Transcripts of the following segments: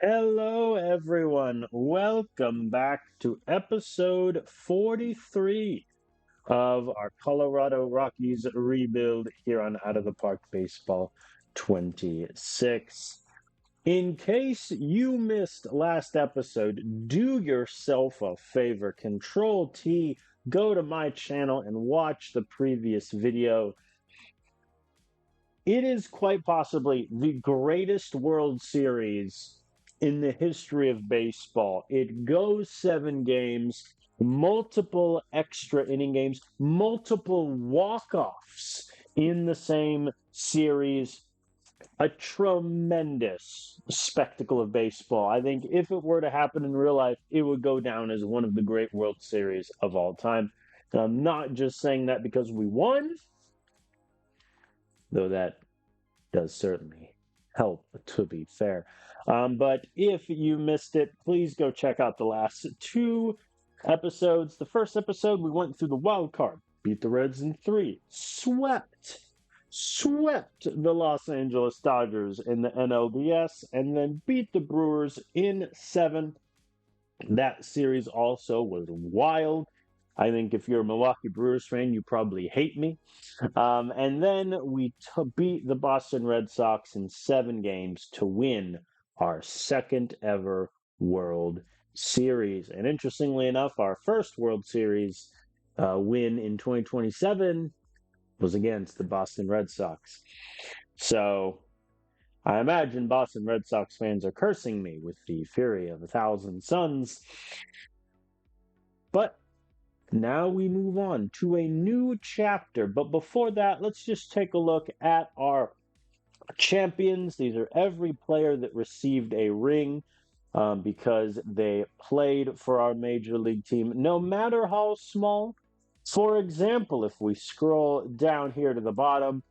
Hello, everyone. Welcome back to episode 43 of our Colorado Rockies rebuild here on Out of the Park Baseball 26. In case you missed last episode, do yourself a favor. Control T, go to my channel and watch the previous video. It is quite possibly the greatest World Series in the history of baseball. It goes 7 games, multiple extra inning games, multiple walk-offs in the same series. A tremendous spectacle of baseball. I think if it were to happen in real life, it would go down as one of the great World Series of all time. And I'm not just saying that because we won, though that does certainly help, to be fair. But if you missed it, please go check out the last 2 episodes. The first episode, we went through the wild card, beat the Reds in 3, swept the Los Angeles Dodgers in the NLDS, and then beat the Brewers in 7. That series also was wild. I think if you're a Milwaukee Brewers fan, you probably hate me. And then we beat the Boston Red Sox in 7 games to win our second ever World Series. And interestingly enough, our first World Series win in 2027 was against the Boston Red Sox. So I imagine Boston Red Sox fans are cursing me with the fury of 1,000 suns. But now we move on to a new chapter. But before that, let's just take a look at our champions. These are every player that received a ring because they played for our major league team, no matter how small. For example, if we scroll down here to the bottom,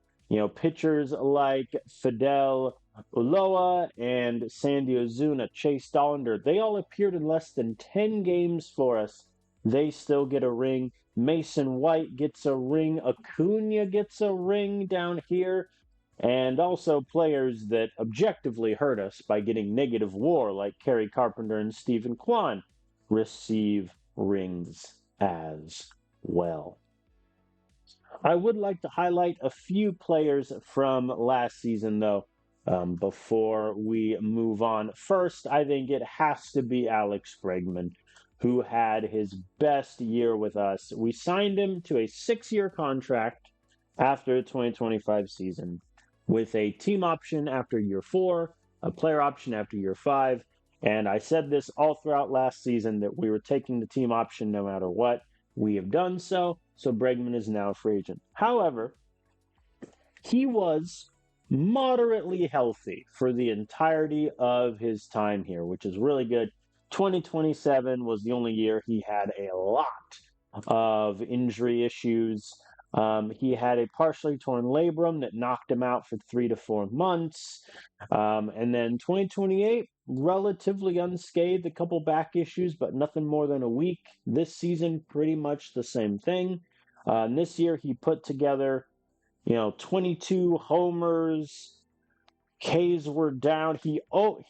pitchers like Fidel Ulloa and Sandy Ozuna, Chase Dollander, they all appeared in less than 10 games for us. They still get a ring. Mason White gets a ring. Acuna gets a ring down here. And also players that objectively hurt us by getting negative WAR, like Kerry Carpenter and Stephen Kwan, receive rings as well. I would like to highlight a few players from last season, though, before we move on. First, I think it has to be Alex Bregman, who had his best year with us. We signed him to a 6-year contract after the 2025 season, with a team option after year 4, a player option after year 5. And I said this all throughout last season that we were taking the team option no matter what. We have done so, so Bregman is now a free agent. However, he was moderately healthy for the entirety of his time here, which is really good. 2027 was the only year he had a lot of injury issues. He had a partially torn labrum that knocked him out for 3 to 4 months. And then 2028, relatively unscathed, a couple back issues, but nothing more than a week. This season, pretty much the same thing. This year, he put together, 22 homers. Ks were down. He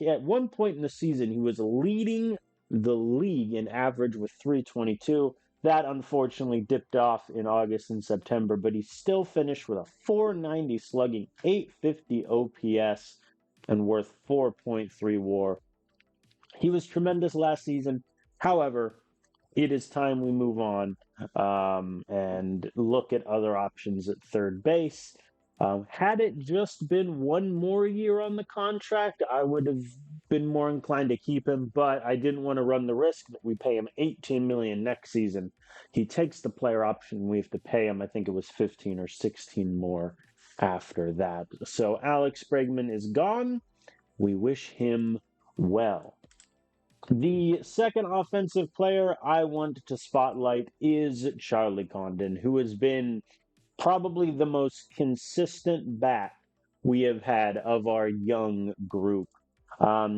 at one point in the season, he was leading the league in average with 322. That unfortunately dipped off in August and September, but he still finished with a 490 slugging, 850 OPS, and worth 4.3 WAR. He was tremendous last season. However, it is time we move on and look at other options at third base. Had it just been one more year on the contract, I would have been more inclined to keep him, but I didn't want to run the risk that we pay him $18 million next season. He takes the player option, we have to pay him, I think it was 15 or 16 more after that. So Alex Bregman is gone. We wish him well. The second offensive player I want to spotlight is Charlie Condon, who has been probably the most consistent bat we have had of our young group.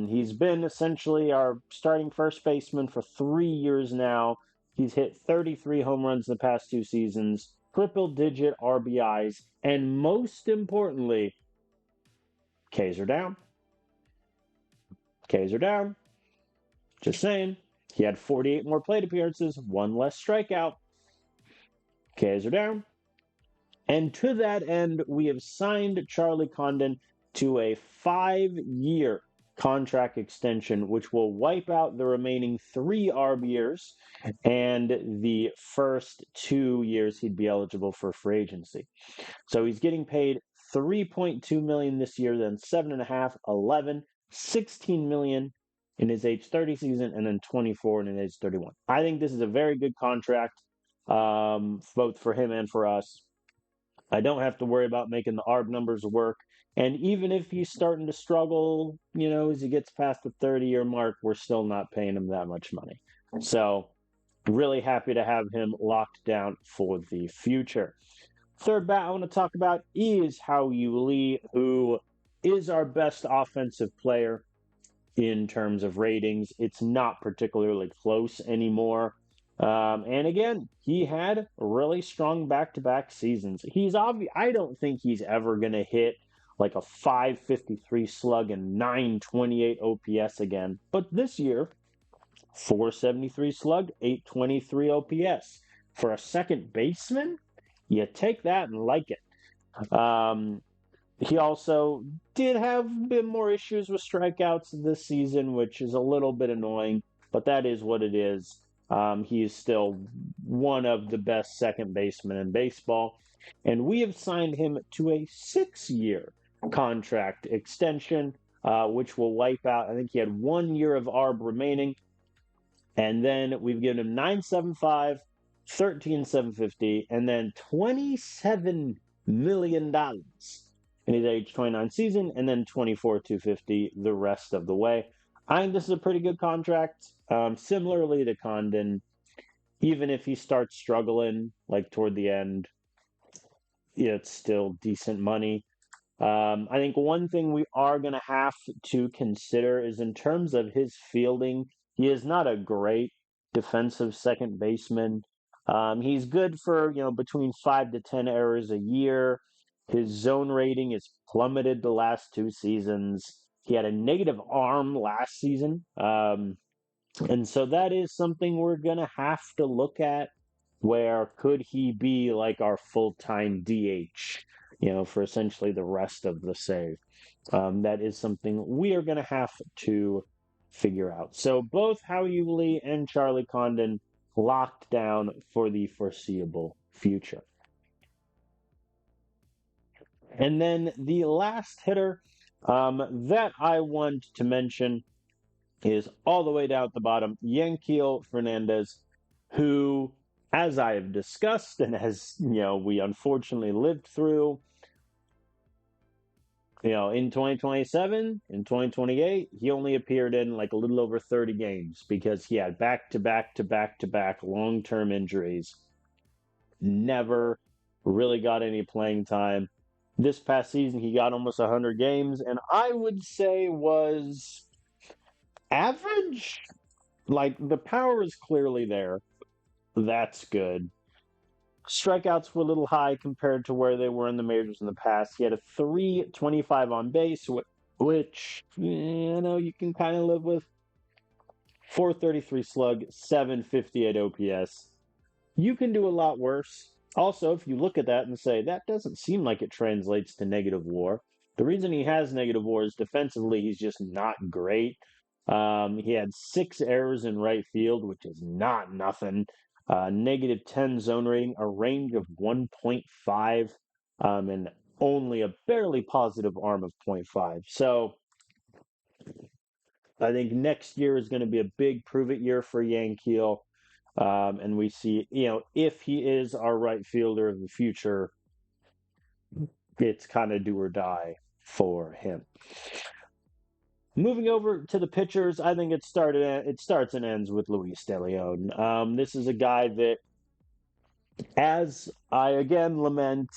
He's been essentially our starting first baseman for 3 years now. He's hit 33 home runs in the past 2 seasons, triple-digit RBIs, and most importantly, Ks are down. Ks are down. Just saying. He had 48 more plate appearances, one less strikeout. Ks are down. And to that end, we have signed Charlie Condon to a 5-year contract extension, which will wipe out the remaining 3 ARB years and the first 2 years he'd be eligible for free agency. So he's getting paid 3.2 million this year, then 7.5, 11, 16 million in his age 30 season, and then 24 in his age 31. I think this is a very good contract, both for him and for us. I don't have to worry about making the ARB numbers work. And even if he's starting to struggle, as he gets past the 30-year mark, we're still not paying him that much money. So really happy to have him locked down for the future. Third bat I want to talk about is Hao-Yu Lee, who is our best offensive player in terms of ratings. It's not particularly close anymore. And again, he had really strong back-to-back seasons. I don't think he's ever going to hit like a 553 slug and 928 OPS again. But this year, 473 slug, 823 OPS. For a second baseman, you take that and like it. He also did have a bit more issues with strikeouts this season, which is a little bit annoying, but that is what it is. He is still one of the best second basemen in baseball, and we have signed him to a 6-year contract extension, which will wipe out. I think he had 1 year of ARB remaining, and then we've given him 975, 13,750, and then $27 million in his age 29 season, and then 24,250 the rest of the way. I think this is a pretty good contract. Similarly to Condon, even if he starts struggling like toward the end, it's still decent money. I think one thing we are going to have to consider is in terms of his fielding, he is not a great defensive second baseman. He's good for, between 5 to 10 errors a year. His zone rating is plummeted the last 2 seasons. He had a negative arm last season. And so that is something we're going to have to look at. Where could he be like our full-time DH, for essentially the rest of the save? That is something we are going to have to figure out. So both Hao-Yu Lee and Charlie Condon locked down for the foreseeable future. And then the last hitter that I want to mention is all the way down at the bottom, Yanquiel Fernandez, who, as I have discussed and as we unfortunately lived through, in 2027, in 2028, he only appeared in like a little over 30 games because he had back-to-back long-term injuries. Never really got any playing time. This past season, he got almost 100 games, and I would say was average. Like, the power is clearly there. That's good. Strikeouts were a little high compared to where they were in the majors in the past. He had a 325 on base, which, you can kind of live with. 433 slug, 758 OPS. You can do a lot worse. Also, if you look at that and say, that doesn't seem like it translates to negative WAR. The reason he has negative WAR is defensively, he's just not great. He had 6 errors in right field, which is not nothing. Negative 10 zone rating, a range of 1.5, and only a barely positive arm of 0.5. So I think next year is going to be a big prove-it year for Yanquiel. And we see, if he is our right fielder of the future, it's kind of do or die for him. Moving over to the pitchers, I think it starts and ends with Luis De Leon. This is a guy that, as I again lament,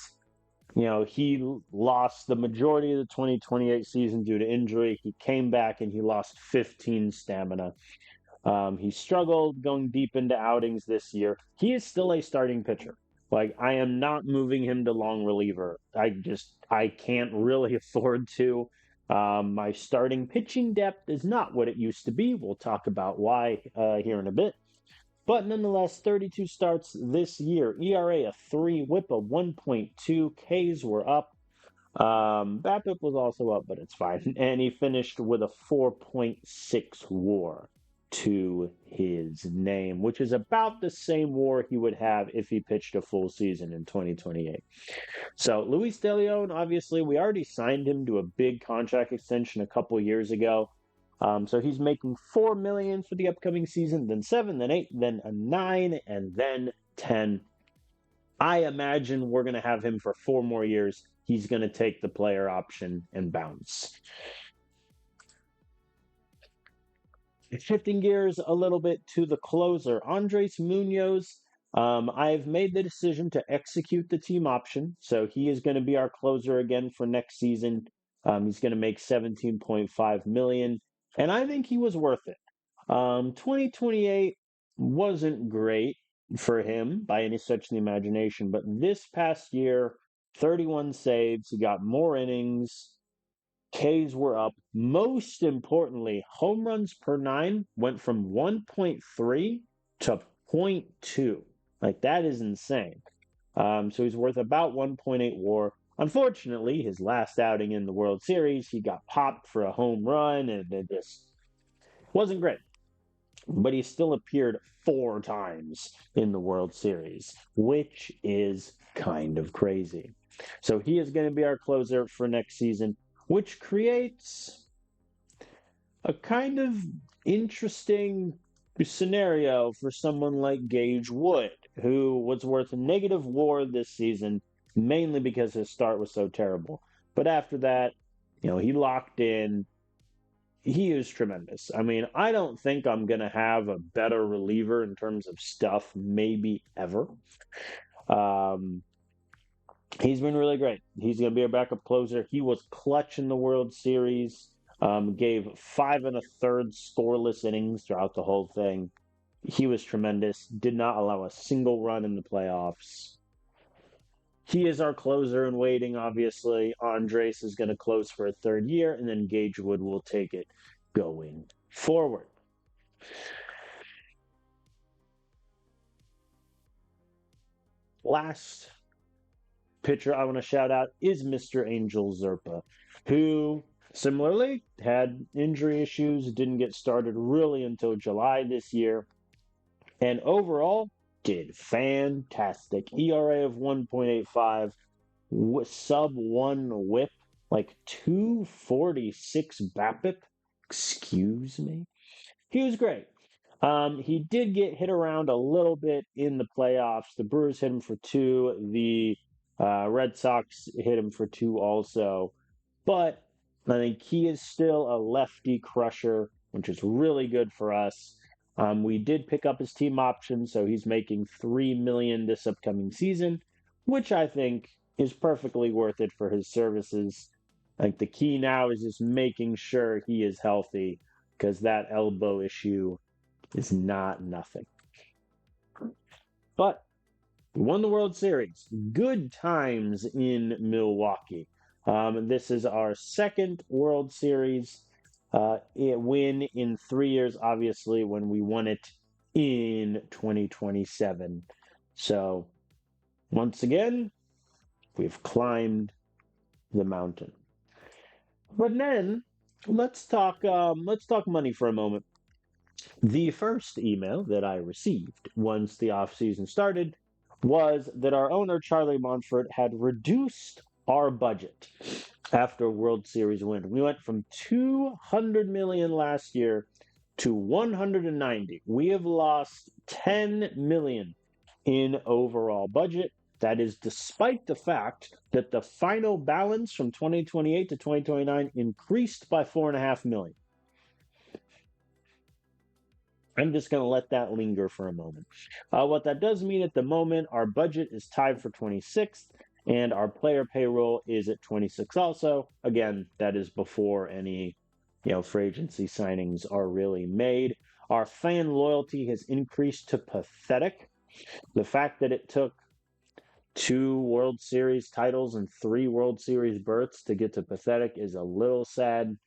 he lost the majority of the 2028 season due to injury. He came back and he lost 15 stamina. He struggled going deep into outings this year. He is still a starting pitcher. Like, I am not moving him to long reliever. I can't really afford to. My starting pitching depth is not what it used to be. We'll talk about why here in a bit. But nonetheless, 32 starts this year. ERA a 3, WHIP a 1.2, Ks were up. BABIP was also up, but it's fine. And he finished with a 4.6 WAR to his name, which is about the same WAR he would have if he pitched a full season in 2028. So Luis De Leon, obviously, we already signed him to a big contract extension a couple years ago. So he's making $4 million for the upcoming season, then 7, then 8, then a 9, and then 10. I imagine we're going to have him for 4 more years. He's going to take the player option and bounce. Shifting gears a little bit to the closer, Andres Munoz. I've made the decision to execute the team option, so he is going to be our closer again for next season. He's going to make 17.5 million, and I think he was worth it. 2028 wasn't great for him by any stretch of the imagination, but this past year, 31 saves, he got more innings. Ks were up. Most importantly, home runs per nine went from 1.3 to zero point 0.2. Like, that is insane. So he's worth about 1.8 WAR. Unfortunately, his last outing in the World Series, he got popped for a home run, and it just wasn't great. But he still appeared 4 times in the World Series, which is kind of crazy. So he is going to be our closer for next season, which creates a kind of interesting scenario for someone like Gage Wood, who was worth a negative WAR this season, mainly because his start was so terrible. But after that, he locked in. He is tremendous. I mean, I don't think I'm going to have a better reliever in terms of stuff, maybe ever. Um, he's been really great. He's going to be a backup closer. He was clutch in the World Series. Gave 5 1/3 scoreless innings throughout the whole thing. He was tremendous. Did not allow a single run in the playoffs. He is our closer in waiting, obviously. Andres is going to close for a third year, and then Gage Wood will take it going forward. Last pitcher I want to shout out is Mr. Angel Zerpa, who similarly had injury issues, didn't get started really until July this year, and overall did fantastic. ERA of 1.85, sub 1 whip, like 246 BABIP. Excuse me. He was great. He did get hit around a little bit in the playoffs. The Brewers hit him for 2. The Red Sox hit him for 2 also. But I think he is still a lefty crusher, which is really good for us. We did pick up his team option, so he's making $3 million this upcoming season, which I think is perfectly worth it for his services. I think the key now is just making sure he is healthy, because that elbow issue is not nothing. But we won the World Series. Good times in Milwaukee. This is our second World Series win in 3 years, obviously, when we won it in 2027. So, once again, we've climbed the mountain. But then, let's talk money for a moment. The first email that I received once the offseason started was that our owner, Charlie Monfort, had reduced our budget after a World Series win. We went from $200 million last year to 190. We have lost $10 million in overall budget. That is despite the fact that the final balance from 2028 to 2029 increased by $4.5 million. I'm just going to let that linger for a moment. What that does mean at the moment, our budget is tied for 26th, and our player payroll is at 26 also. Again, that is before any, free agency signings are really made. Our fan loyalty has increased to pathetic. The fact that it took 2 World Series titles and 3 World Series berths to get to pathetic is a little sad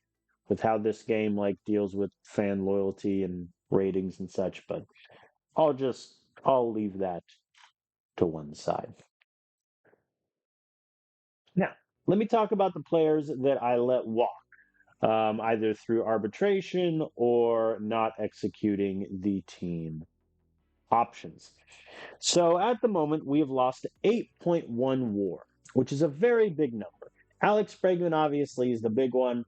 with how this game deals with fan loyalty and ratings and such, but I'll leave that to one side. Now, let me talk about the players that I let walk, either through arbitration or not executing the team options. So at the moment, we have lost 8.1 WAR, which is a very big number. Alex Bregman obviously is the big one.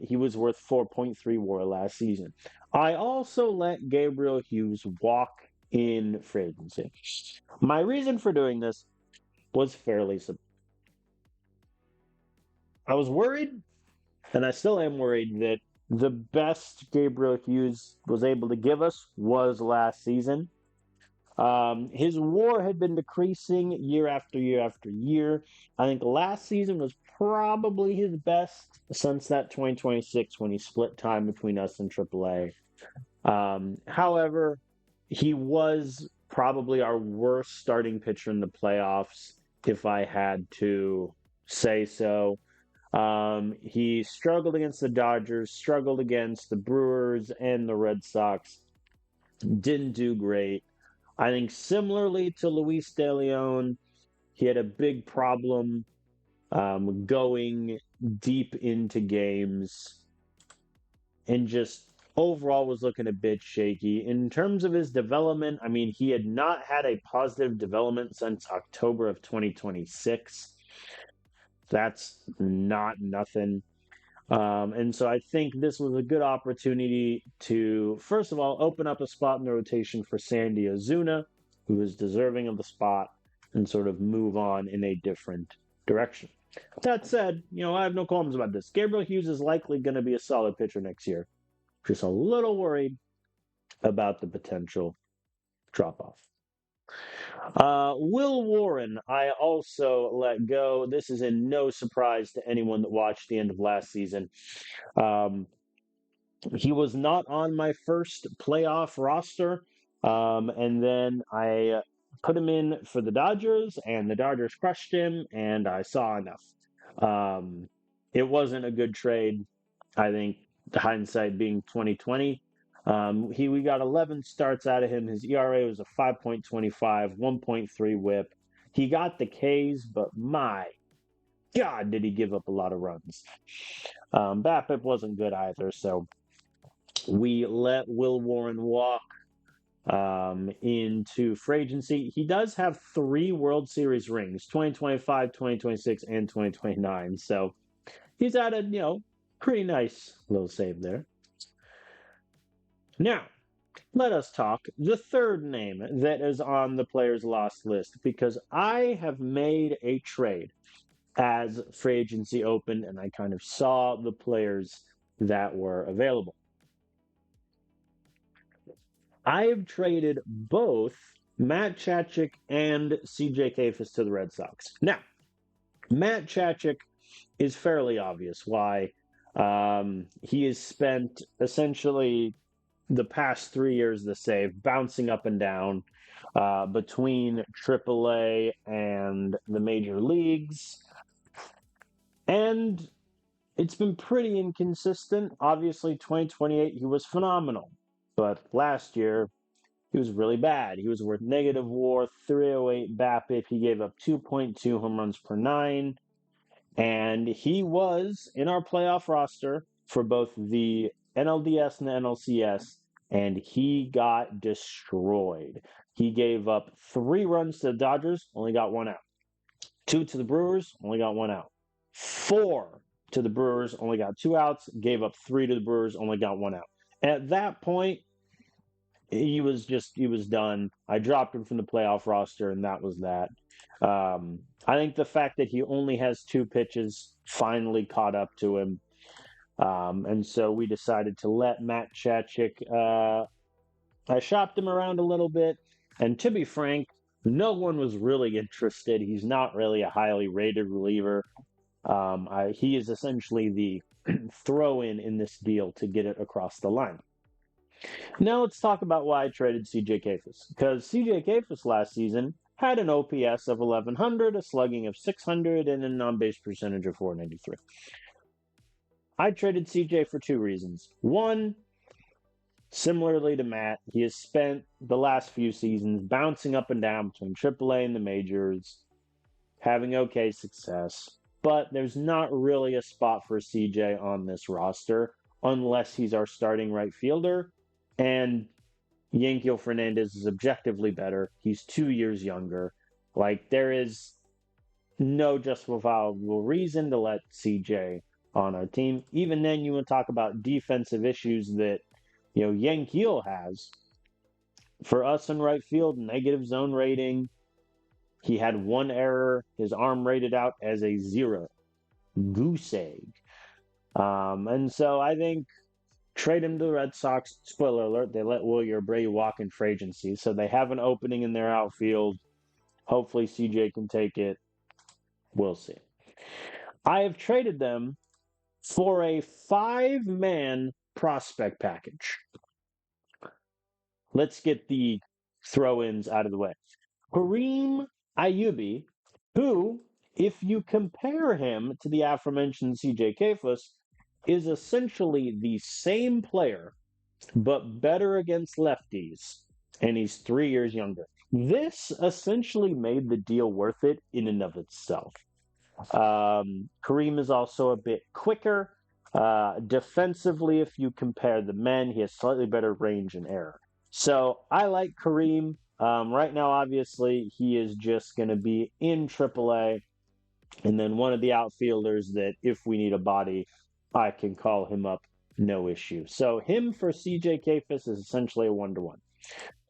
He was worth 4.3 WAR last season. I also let Gabriel Hughes walk in free agency. My reason for doing this was fairly simple. I was worried, and I still am worried, that the best Gabriel Hughes was able to give us was last season. His WAR had been decreasing year after year after year. I think last season was probably his best since that 2026 when he split time between us and AAA. However, he was probably our worst starting pitcher in the playoffs, if I had to say so. He struggled against the Dodgers, struggled against the Brewers and the Red Sox. Didn't do great. I think similarly to Luis De Leon, he had a big problem going deep into games and just overall was looking a bit shaky. In terms of his development, I mean, he had not had a positive development since October of 2026. That's not nothing. And so I think this was a good opportunity to, first of all, open up a spot in the rotation for Sandy Ozuna, who is deserving of the spot, and sort of move on in a different direction. That said, I have no qualms about this. Gabriel Hughes is likely going to be a solid pitcher next year. Just a little worried about the potential drop off. Will Warren, I also let go. This is in no surprise to anyone that watched the end of last season. Um, he was not on my first playoff roster. And then I put him in for the Dodgers, and the Dodgers crushed him, and I saw enough. It wasn't a good trade, I think, the hindsight being 2020. We got 11 starts out of him. His ERA was a 5.25, 1.3 WHIP. He got the Ks, but my God, did he give up a lot of runs. BABIP wasn't good either, so we let Will Warren walk into free agency. He does have 3 World Series rings, 2025, 2026, and 2029. So he's at a, pretty nice little save there. Now, let us talk the third name that is on the players lost list, because I have made a trade as free agency opened and I kind of saw the players that were available. I have traded both Matt Chachik and CJ Kafis to the Red Sox. Now, Matt Chachik is fairly obvious why. He has spent essentially the past 3 years the save, bouncing up and down between AAA and the major leagues. And it's been pretty inconsistent. Obviously, 2028, he was phenomenal. But last year, he was really bad. He was worth negative WAR, 308 BABIP. He gave up 2.2 home runs per 9. And he was in our playoff roster for both the NLDS and the NLCS, and he got destroyed. He gave up 3 runs to the Dodgers, only got 1 out. 2 to the Brewers, only got 1 out. 4 to the Brewers, only got 2 outs. Gave up 3 to the Brewers, only got 1 out. At that point, he was done. I dropped him from the playoff roster, and that was that. I think the fact that he only has 2 pitches finally caught up to him. And so we decided to let Matt Chachik. I shopped him around a little bit, and to be frank, no one was really interested. He's not really a highly rated reliever. He is essentially the throw-in this deal to get it across the line. Now let's talk about why I traded CJ Kafis. Because CJ Kafis last season had an OPS of 1100, a slugging of 600, and an on-base percentage of 493. I traded CJ for two reasons. One, similarly to Matt, he has spent the last few seasons bouncing up and down between AAA and the majors, having okay success, but there's not really a spot for CJ on this roster unless he's our starting right fielder. And Yankiel Fernandez is objectively better. He's 2 years younger. Like, there is no justifiable reason to let CJ on our team. Even then, you want to talk about defensive issues that, Yankiel has. For us in right field, negative zone rating. He had one error. His arm rated out as a 0. Goose egg. And so I think trade him to the Red Sox. Spoiler alert, they let Wilyer Bray walk in free agency. So they have an opening in their outfield. Hopefully CJ can take it. We'll see. I have traded them for a 5-man prospect package. Let's get the throw-ins out of the way. Kareem Ayubi, who, if you compare him to the aforementioned CJ Kefus, is essentially the same player, but better against lefties, and he's 3 years younger. This essentially made the deal worth it in and of itself. Kareem is also a bit quicker. Defensively, if you compare the men, he has slightly better range and error. So I like Kareem. Right now, obviously, he is just going to be in AAA. And then one of the outfielders that if we need a body, I can call him up, no issue. So him for CJ Kefis is essentially a 1-to-1.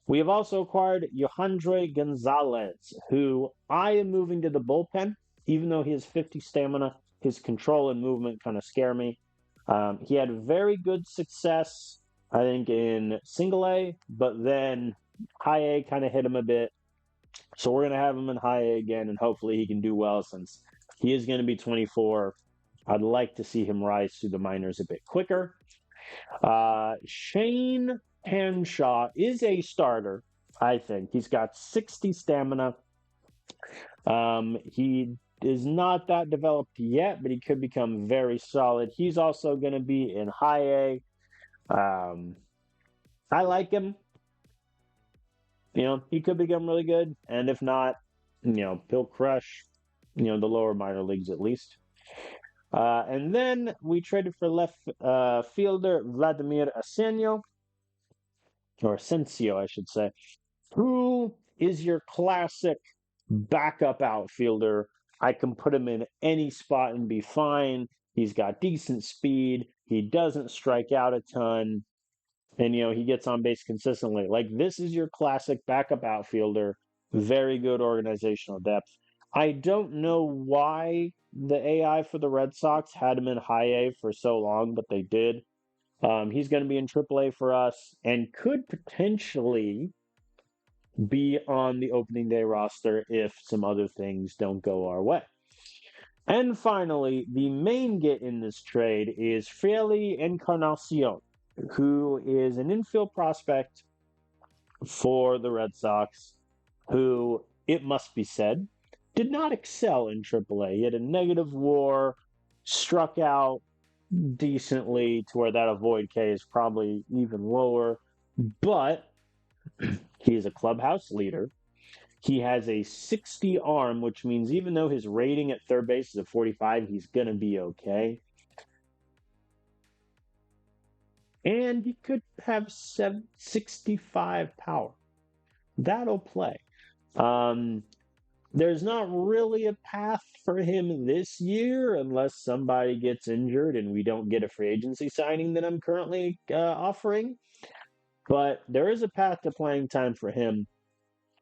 We have also acquired Yohandre Gonzalez, who I am moving to the bullpen. Even though he has 50 stamina, his control and movement kind of scare me. He had very good success, I think, in single A, but then high A kind of hit him a bit. So we're going to have him in high A again, and hopefully he can do well since he is going to be 24. I'd like to see him rise through the minors a bit quicker. Shane Hanshaw is a starter, I think. He's got 60 stamina. He is not that developed yet, but he could become very solid. He's also going to be in high A. I like him. He could become really good. And if not, he'll crush, the lower minor leagues at least. And then we traded for left fielder Vladimir Asensio, I should say, who is your classic backup outfielder. I can put him in any spot and be fine. He's got decent speed. He doesn't strike out a ton. And, he gets on base consistently. Like, this is your classic backup outfielder. Very good organizational depth. I don't know why the AI for the Red Sox had him in high A for so long, but they did. He's going to be in AAA for us and could potentially be on the opening day roster if some other things don't go our way. And finally, the main get in this trade is Freli Encarnacion, who is an infield prospect for the Red Sox, who, it must be said, did not excel in AAA. He had a negative WAR, struck out decently to where that avoid K is probably even lower, but he is a clubhouse leader. He has a 60 arm, which means even though his rating at third base is a 45, he's going to be okay. And he could have 65 power. That'll play. There's not really a path for him this year unless somebody gets injured and we don't get a free agency signing that I'm currently offering. But there is a path to playing time for him.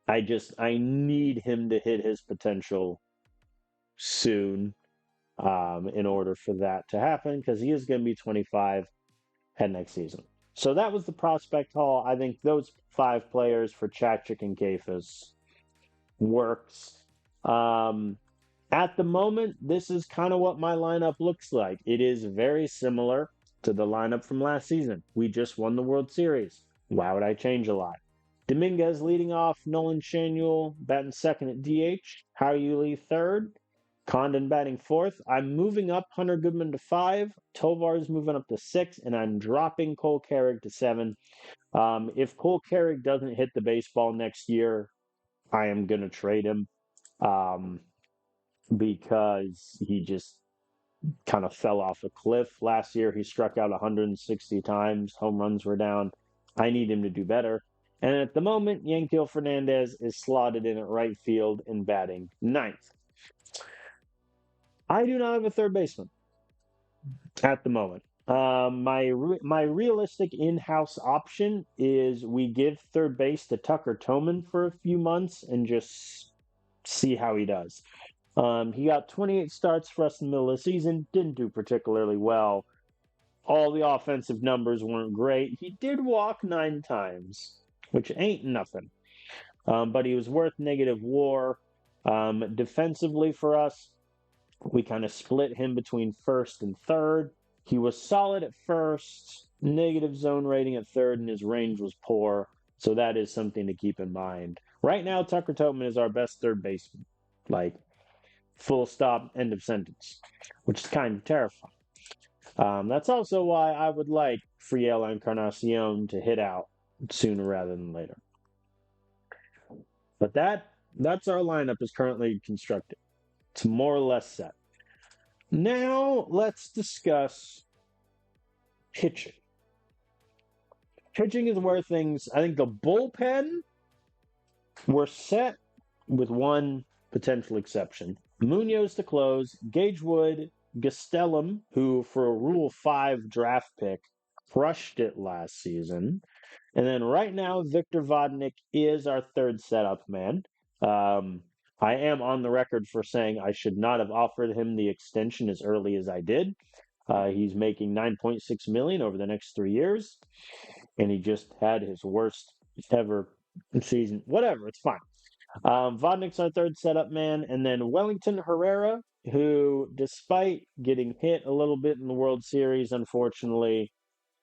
I need him to hit his potential soon in order for that to happen, because he is going to be 25 head next season. So that was the prospect haul. I think those 5 players for Chachik and Kefis works. At the moment, this is kind of what my lineup looks like. It is very similar to the lineup from last season. We just won the World Series. Why would I change a lot? Dominguez leading off, Nolan Shanuel batting second at DH, Hao Yuli third, Condon batting fourth. I'm moving up Hunter Goodman to five, Tovar's moving up to six, and I'm dropping Cole Carrick to seven. If Cole Carrick doesn't hit the baseball next year, I am going to trade him um, because he just kind of fell off a cliff last year. He struck out 160 times, home runs were down. I need him to do better. And at the moment, Yankiel Fernandez is slotted in at right field and batting ninth. I do not have a third baseman at the moment. My realistic in-house option is we give third base to Tucker Toman for a few months and just see how he does. He got 28 starts for us in the middle of the season, didn't do particularly well. All the offensive numbers weren't great. He did walk 9 times, which ain't nothing. But he was worth negative WAR. Defensively for us, we kind of split him between first and third. He was solid at first, negative zone rating at third, and his range was poor. So that is something to keep in mind. Right now, Tucker Tobin is our best third baseman. Like, full stop, end of sentence, which is kind of terrifying. That's also why I would like Friel Encarnacion to hit out sooner rather than later. But that's our lineup is currently constructed. It's more or less set. Now let's discuss pitching. Pitching is where things, I think the bullpen were set with one potential exception. Munoz to close, Gagewood, Gastelum, who for a Rule 5 draft pick crushed it last season. And then right now, Victor Vodnik is our third setup man. I am on the record for saying I should not have offered him the extension as early as I did. He's making $9.6 million over the next 3 years, and he just had his worst ever season. Whatever, it's fine. Vodnik's our third setup man, and then Wellington Herrera, who, despite getting hit a little bit in the World Series, unfortunately,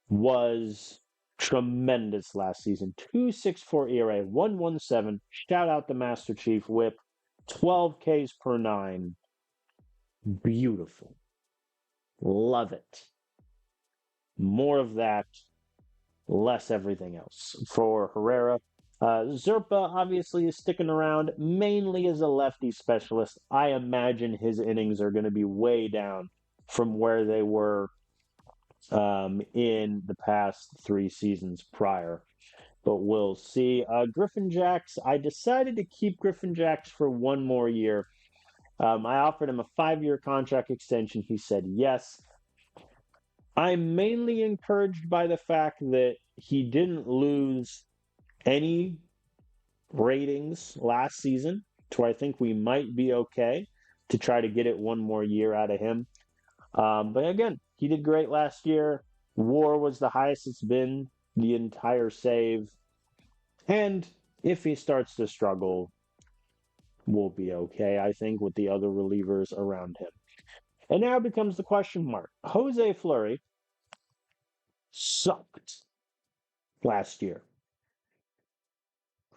was tremendous last season. 2.64 ERA, 1.17. Shout out the Master Chief Whip, 12 Ks per nine. Beautiful. Love it. More of that, less everything else. For Herrera, Zerpa obviously is sticking around mainly as a lefty specialist. I imagine his innings are going to be way down from where they were in the past 3 seasons prior. But we'll see. Griffin Jacks, I decided to keep Griffin Jacks for one more year. I offered him a 5-year contract extension. He said yes. I'm mainly encouraged by the fact that he didn't lose any ratings last season, to I think we might be okay to try to get it one more year out of him. But again, he did great last year. WAR was the highest it's been the entire save. And if he starts to struggle, we'll be okay, I think, with the other relievers around him. And now becomes the question mark. Jose Fleury sucked last year.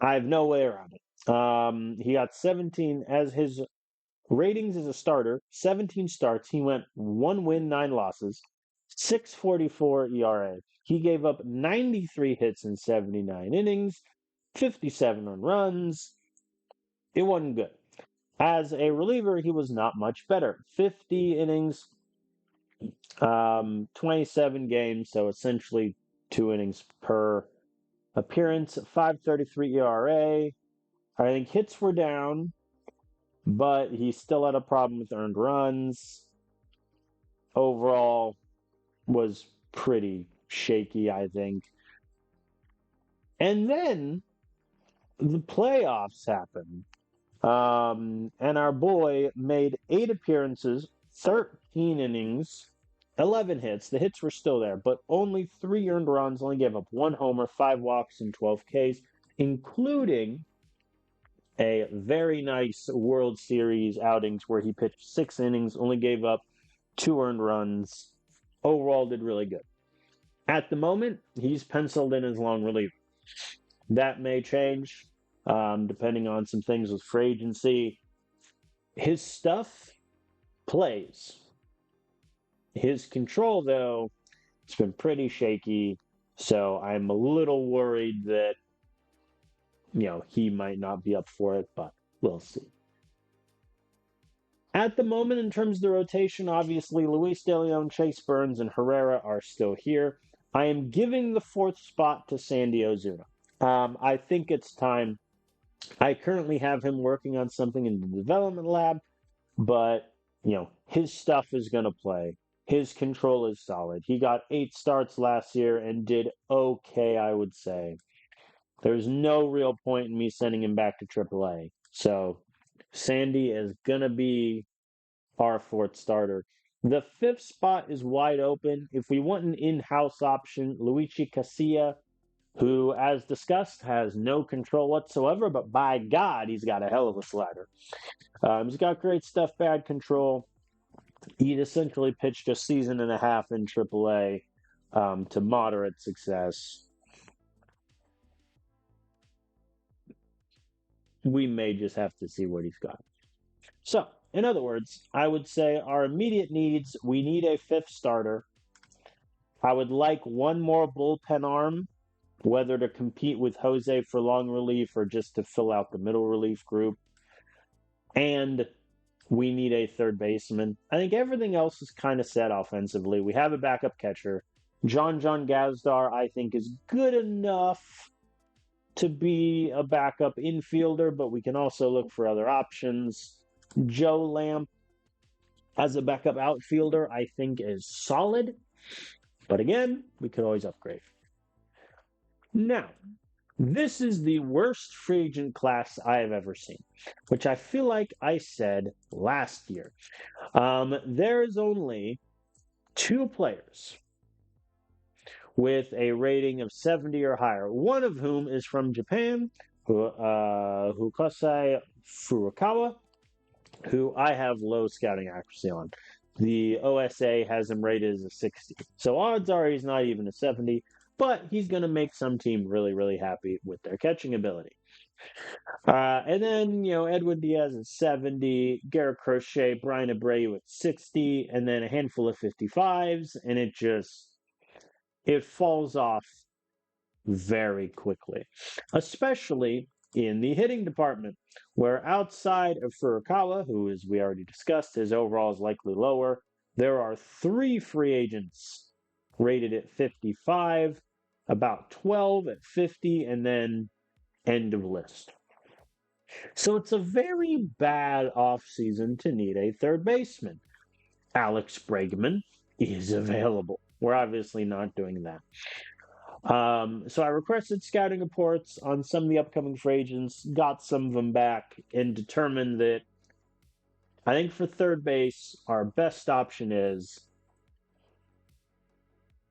I have no way around it. He got 17 as his ratings as a starter, 17 starts. He went 1 win, 9 losses, 6.44 ERA. He gave up 93 hits in 79 innings, 57 on runs. It wasn't good. As a reliever, he was not much better. 50 innings, 27 games, so essentially 2 innings per appearance, 5.33 ERA. I think hits were down, but he still had a problem with earned runs. Overall, was pretty shaky, I think. And then the playoffs happened. And our boy made 8 appearances, 13 innings, 11 hits. The hits were still there, but only 3 earned runs, only gave up 1 homer, 5 walks, and 12 Ks, including a very nice World Series outings where he pitched 6 innings, only gave up 2 earned runs. Overall, did really good. At the moment, he's penciled in as long reliever. That may change depending on some things with free agency. His stuff plays. His control, though, it's been pretty shaky. So I'm a little worried that, he might not be up for it, but we'll see. At the moment, in terms of the rotation, obviously Luis De Leon, Chase Burns, and Herrera are still here. I am giving the fourth spot to Sandy Ozuna. I think it's time. I currently have him working on something in the development lab, but his stuff is going to play. His control is solid. He got 8 starts last year and did okay, I would say. There's no real point in me sending him back to AAA. So Sandy is going to be our fourth starter. The fifth spot is wide open. If we want an in-house option, Luigi Casilla, who, as discussed, has no control whatsoever, but by God, he's got a hell of a slider. He's got great stuff, bad control. He essentially pitched a season and a half in AAA to moderate success. We may just have to see what he's got. So, in other words, I would say our immediate needs, we need a fifth starter. I would like one more bullpen arm, whether to compete with Jose for long relief or just to fill out the middle relief group. And we need a third baseman. I think everything else is kind of set offensively. We have a backup catcher. John Gazdar, I think, is good enough to be a backup infielder, but we can also look for other options. Joe Lamp as a backup outfielder, I think, is solid. But again, we could always upgrade. Now, this is the worst free agent class I have ever seen, which I feel like I said last year. There is only 2 players with a rating of 70 or higher, one of whom is from Japan, Hukasai Furukawa, who I have low scouting accuracy on. The OSA has him rated as a 60. So odds are he's not even a 70, but he's going to make some team really, really happy with their catching ability. And then, Edwin Diaz at 70, Garrett Crochet, Brian Abreu at 60, and then a handful of 55s, and it falls off very quickly, especially in the hitting department, where outside of Furukawa, who, as we already discussed, his overall is likely lower, there are 3 free agents rated at 55, about 12 at 50, and then end of list. So it's a very bad offseason to need a third baseman. Alex Bregman is available. We're obviously not doing that. So I requested scouting reports on some of the upcoming free agents, got some of them back, and determined that I think for third base, our best option is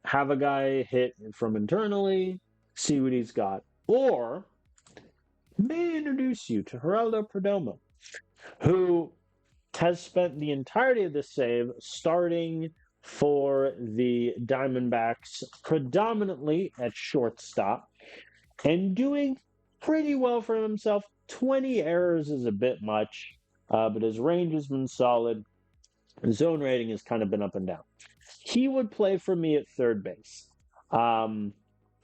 have a guy hit from internally, see what he's got, or may introduce you to Geraldo Perdomo, who has spent the entirety of the save starting for the Diamondbacks predominantly at shortstop and doing pretty well for himself. 20 errors is a bit much, but his range has been solid. His zone rating has kind of been up and down. He would play for me at third base.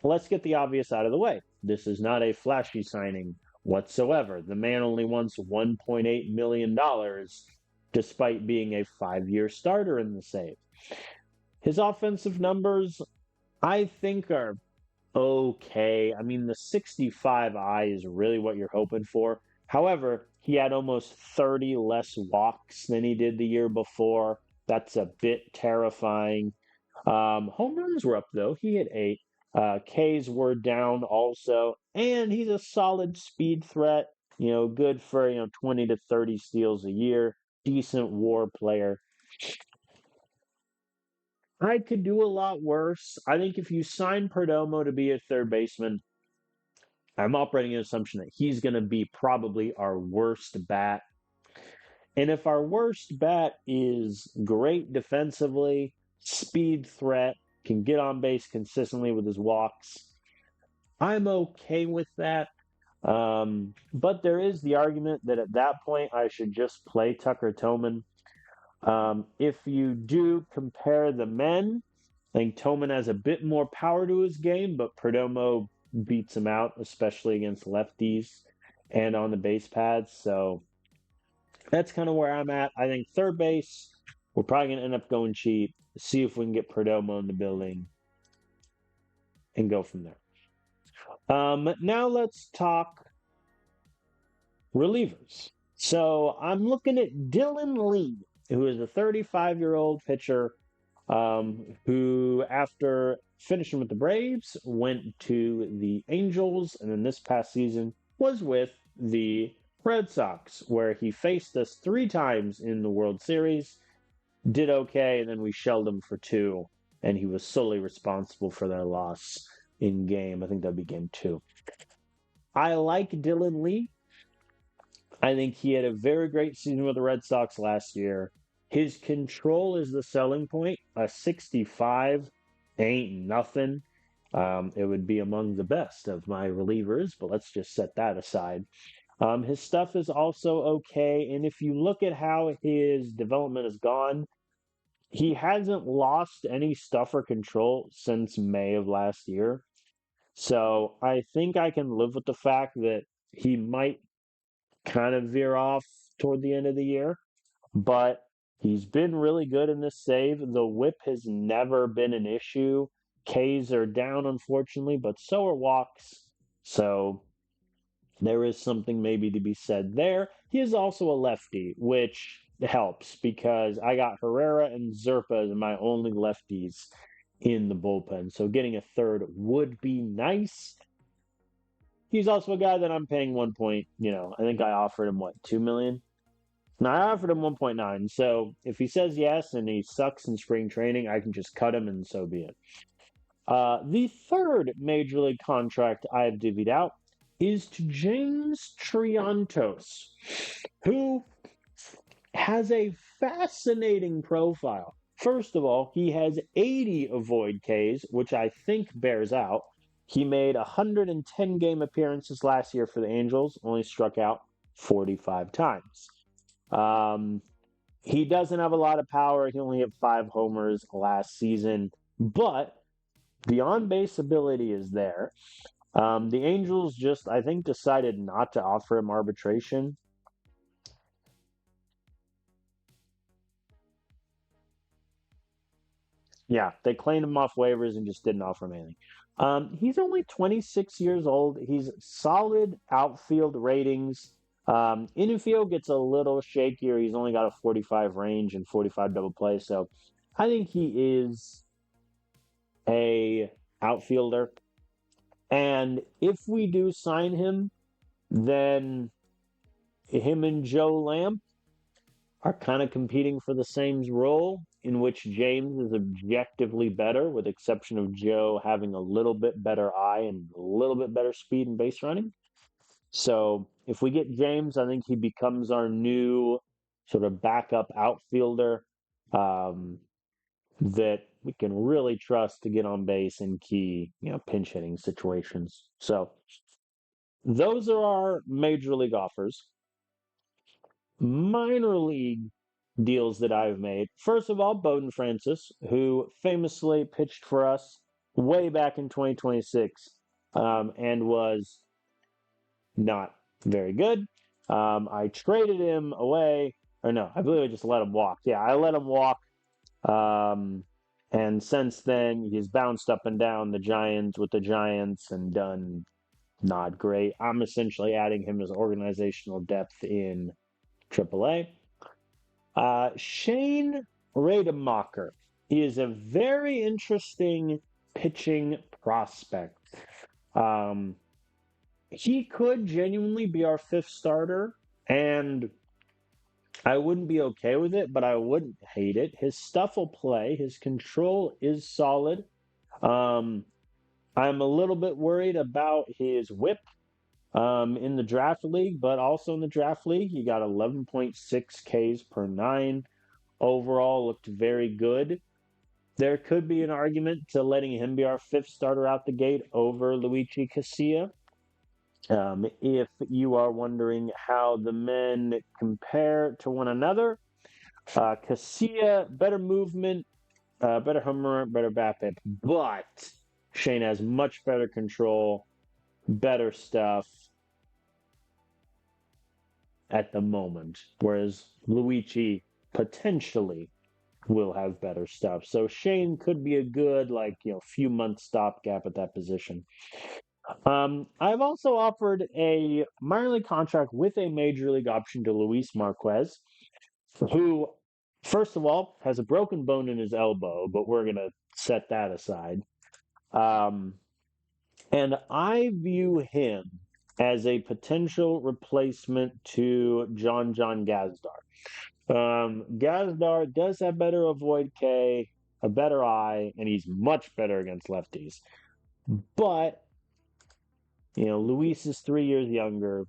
Let's get the obvious out of the way. This is not a flashy signing whatsoever. The man only wants $1.8 million despite being a 5-year starter in the save. His offensive numbers, I think, are okay. I mean, the 65 is really what you're hoping for. However, he had almost 30 less walks than he did the year before. That's a bit terrifying. Home runs were up, though. He hit 8. Ks were down also. And he's a solid speed threat. Good for 20 to 30 steals a year. Decent WAR player. I could do a lot worse. I think if you sign Perdomo to be a third baseman, I'm operating an assumption that he's going to be probably our worst bat. And if our worst bat is great defensively, speed threat, can get on base consistently with his walks, I'm okay with that. But there is the argument that at that point I should just play Tucker Toman. If you do compare the men, I think Toman has a bit more power to his game, but Perdomo beats him out, especially against lefties and on the base pads. So that's kind of where I'm at. I think third base, we're probably going to end up going cheap, see if we can get Perdomo in the building, and go from there. Now let's talk relievers. So I'm looking at Dylan Lee, who is a 35-year-old pitcher who, after finishing with the Braves, went to the Angels, and then this past season was with the Red Sox, where he faced us 3 times in the World Series, did okay, and then we shelled him for 2, and he was solely responsible for their loss in game. I think that'd be game 2. I like Dylan Lee. I think he had a very great season with the Red Sox last year. His control is the selling point. A 65 ain't nothing. It would be among the best of my relievers, but let's just set that aside. His stuff is also okay, and if you look at how his development has gone, he hasn't lost any stuff or control since May of last year. So I think I can live with the fact that he might kind of veer off toward the end of the year, but he's been really good in this save. The whip has never been an issue. Ks are down, unfortunately, but so are walks. So there is something maybe to be said there. He is also a lefty, which helps because I got Herrera and Zerpa as my only lefties in the bullpen. So getting a third would be nice. He's also a guy that I'm paying 1 point, I think I offered him what, 2 million? No, I offered him 1.9. So if he says yes and he sucks in spring training, I can just cut him and so be it. The third major league contract I've divvied out is to James Triantos, who has a fascinating profile. First of all, he has 80 avoid Ks, which I think bears out. He made 110 game appearances last year for the Angels, only struck out 45 times. He doesn't have a lot of power. He only hit 5 homers last season, but the on-base ability is there. The Angels just, I think, decided not to offer him arbitration. Yeah, they claimed him off waivers and just didn't offer him anything. He's only 26 years old. He's solid outfield ratings. Infield gets a little shakier. He's only got a 45 range and 45 double play. So I think he is a outfielder. And if we do sign him, then him and Joe Lamp are kind of competing for the same role, in which James is objectively better, with exception of Joe having a little bit better eye and a little bit better speed and base running. So if we get James, I think he becomes our new sort of backup outfielder that we can really trust to get on base in key, pinch hitting situations. So those are our major league offers. Minor league deals that I've made. First of all, Bowden Francis, who famously pitched for us way back in 2026 and was not very good. I traded him away, or no, I believe I just let him walk. Yeah, I let him walk. And since then, he's bounced up and down the Giants with the Giants and done not great. I'm essentially adding him as organizational depth in AAA. Shane Rademacher is a very interesting pitching prospect. He could genuinely be our 5th starter, and I wouldn't be okay with it, but I wouldn't hate it. His stuff will play. His control is solid. I'm a little bit worried about his whip in the draft league, but also in the draft league, he got 11.6 Ks per 9. Overall, looked very good. There could be an argument to letting him be our fifth starter out the gate over Luigi Casilla. If you are wondering how the men compare to one another, Casilla, better movement, better home run, better BABIP, but Shane has much better control, better stuff at the moment, whereas Luigi potentially will have better stuff. So Shane could be a good, few months stopgap at that position. I've also offered a minor league contract with a major league option to Luis Marquez, who, first of all, has a broken bone in his elbow, but we're going to set that aside. Um, and I view him as a potential replacement to John Gazdar. Gazdar does have better avoid K, a better eye, and he's much better against lefties. But, Luis is 3 years younger.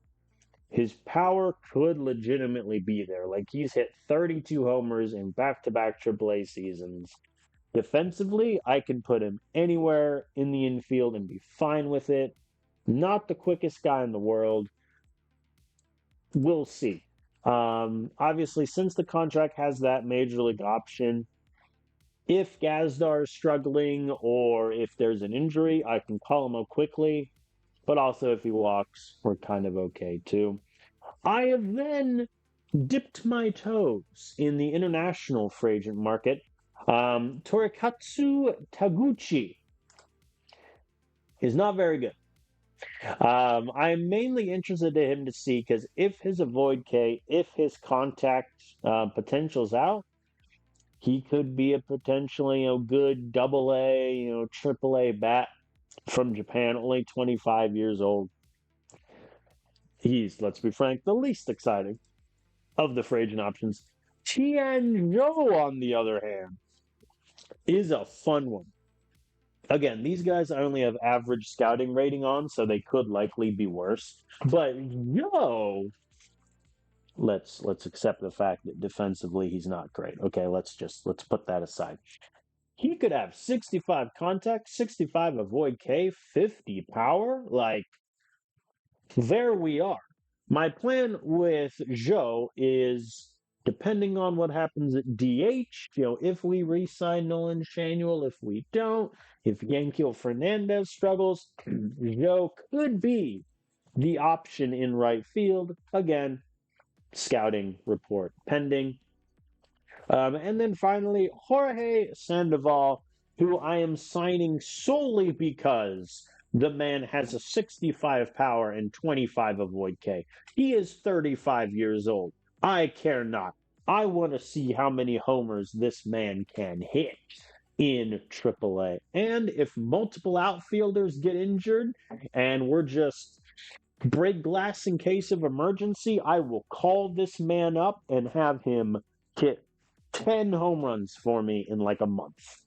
His power could legitimately be there. Like, he's hit 32 homers in back-to-back AAA seasons. Defensively, I can put him anywhere in the infield and be fine with it. Not the quickest guy in the world. We'll see. Obviously, since the contract has that major league option, if Gazdar is struggling or if there's an injury, I can call him up quickly. But also, if he walks, we're kind of okay too. I have then dipped my toes in the international free agent market. Torikatsu Taguchi is not very good. I'm mainly interested in him to see because if his avoid K, if his contact potential's out, he could be a potentially good double A, triple A bat from Japan, only 25 years old. He's, let's be frank, the least exciting of the free agent options. Tianzhou, on the other hand, is a fun one. Again, these guys I only have average scouting rating on, so they could likely be worse. But let's accept the fact that defensively he's not great. Okay, let's put that aside. He could have 65 contact, 65 avoid K, 50 power. Like, there we are. My plan with Zhou is, depending on what happens at DH, if we re-sign Nolan Shanuel, if we don't, if Yankiel Fernandez struggles, Zhou could be the option in right field. Again, scouting report pending. And then finally, Jorge Sandoval, who I am signing solely because the man has a 65 power and 25 avoid K. He is 35 years old. I care not. I want to see how many homers this man can hit in AAA. And if multiple outfielders get injured and we're just break glass in case of emergency, I will call this man up and have him hit 10 home runs for me in like a month.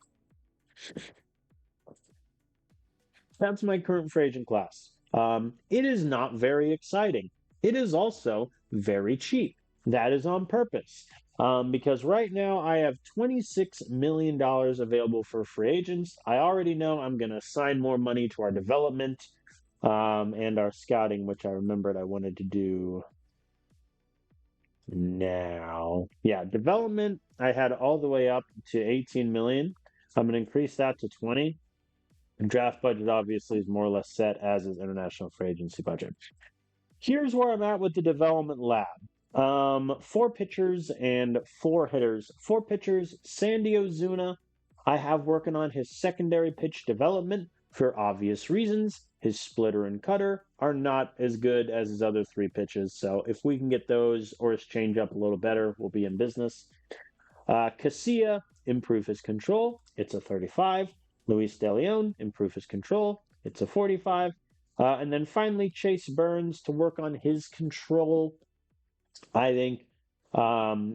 That's my current free agent class. It is not very exciting. It is also very cheap. That is on purpose. Because right now I have $26 million available for free agents. I already know I'm going to assign more money to our development and our scouting, which I remembered I wanted to do now. Yeah, development I had all the way up to 18 million. I'm going to increase that to 20. Draft budget obviously is more or less set, as is international free agency budget. Here's where I'm at with the development lab. 4 pitchers and 4 hitters. 4 pitchers, Sandy Ozuna. I have working on his secondary pitch development for obvious reasons. His splitter and cutter are not as good as his other 3 pitches. So if we can get those or his changeup a little better, we'll be in business. Casilla, improve his control. It's a 35. Luis De Leon, improve his control. It's a 45. And then finally, Chase Burns to work on his control. I think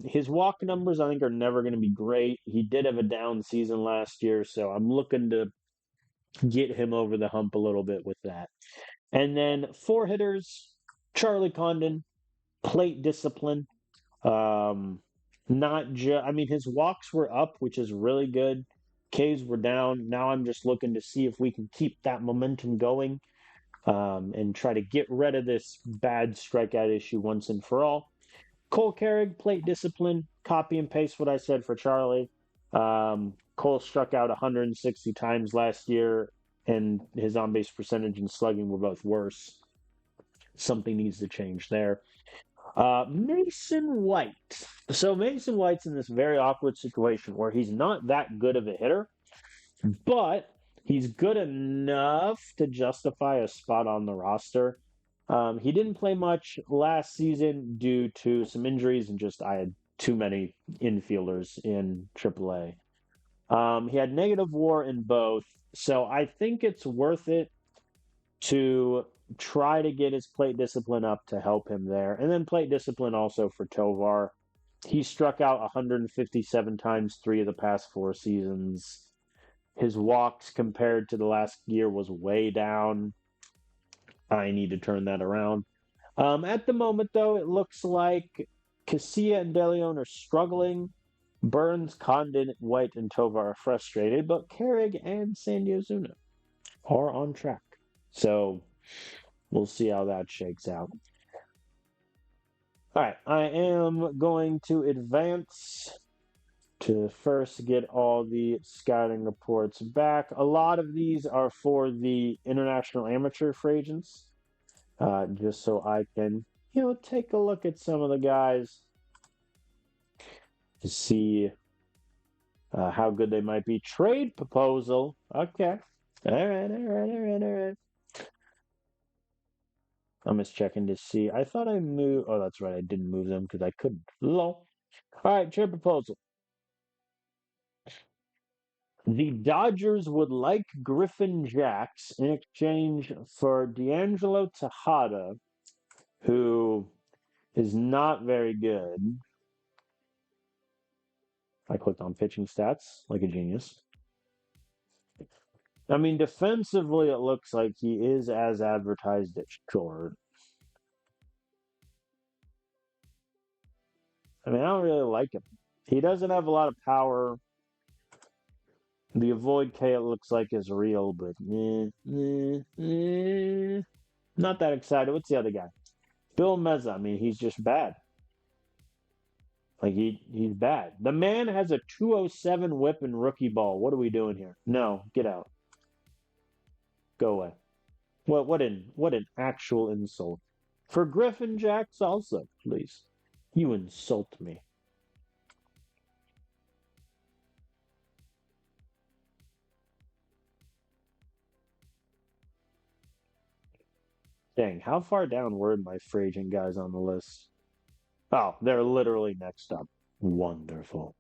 his walk numbers, I think, are never going to be great. He did have a down season last year, so I'm looking to get him over the hump a little bit with that. And then 4 hitters, Charlie Condon, plate discipline. Not just, I mean, his walks were up, which is really good. K's were down. Now I'm just looking to see if we can keep that momentum going and try to get rid of this bad strikeout issue once and for all. Cole Carrig, plate discipline, copy and paste what I said for Charlie. Cole struck out 160 times last year, and his on base percentage and slugging were both worse. Something needs to change there. Mason White. So Mason White's in this very awkward situation where he's not that good of a hitter, but he's good enough to justify a spot on the roster. He didn't play much last season due to some injuries and just I had too many infielders in AAA. He had negative WAR in both, so I think it's worth it to try to get his plate discipline up to help him there. And then plate discipline also for Tovar. He struck out 157 times 3 of the past 4 seasons. His walks compared to the last year was way down. I need to turn that around. At the moment, though, it looks like Casilla and DeLeon are struggling. Burns, Condon, White, and Tovar are frustrated, but Carrig and Sandy Ozuna are on track. So we'll see how that shakes out. All right, I am going to advance to first get all the scouting reports back. A lot of these are for the international amateur free agents, just so I can, take a look at some of the guys to see how good they might be. Trade proposal. Okay. All right. I'm just checking to see. I thought I moved. Oh, that's right. I didn't move them because I couldn't. Lol. All right, trade proposal. The Dodgers would like Griffin Jacks in exchange for D'Angelo Tejada, who is not very good. I clicked on pitching stats like a genius. I mean, defensively, it looks like he is as advertised at short. I mean, I don't really like him. He doesn't have a lot of power. The avoid K, it looks like, is real, but not that excited. What's the other guy? Bill Meza. I mean, he's just bad. Like, he's bad. The man has a 207 whip in rookie ball. What are we doing here? No, get out. Go away. What an actual insult. For Griffin Jacks also, please. You insult me. Dang, how far down were my free agent guys on the list? Oh, they're literally next up. Wonderful.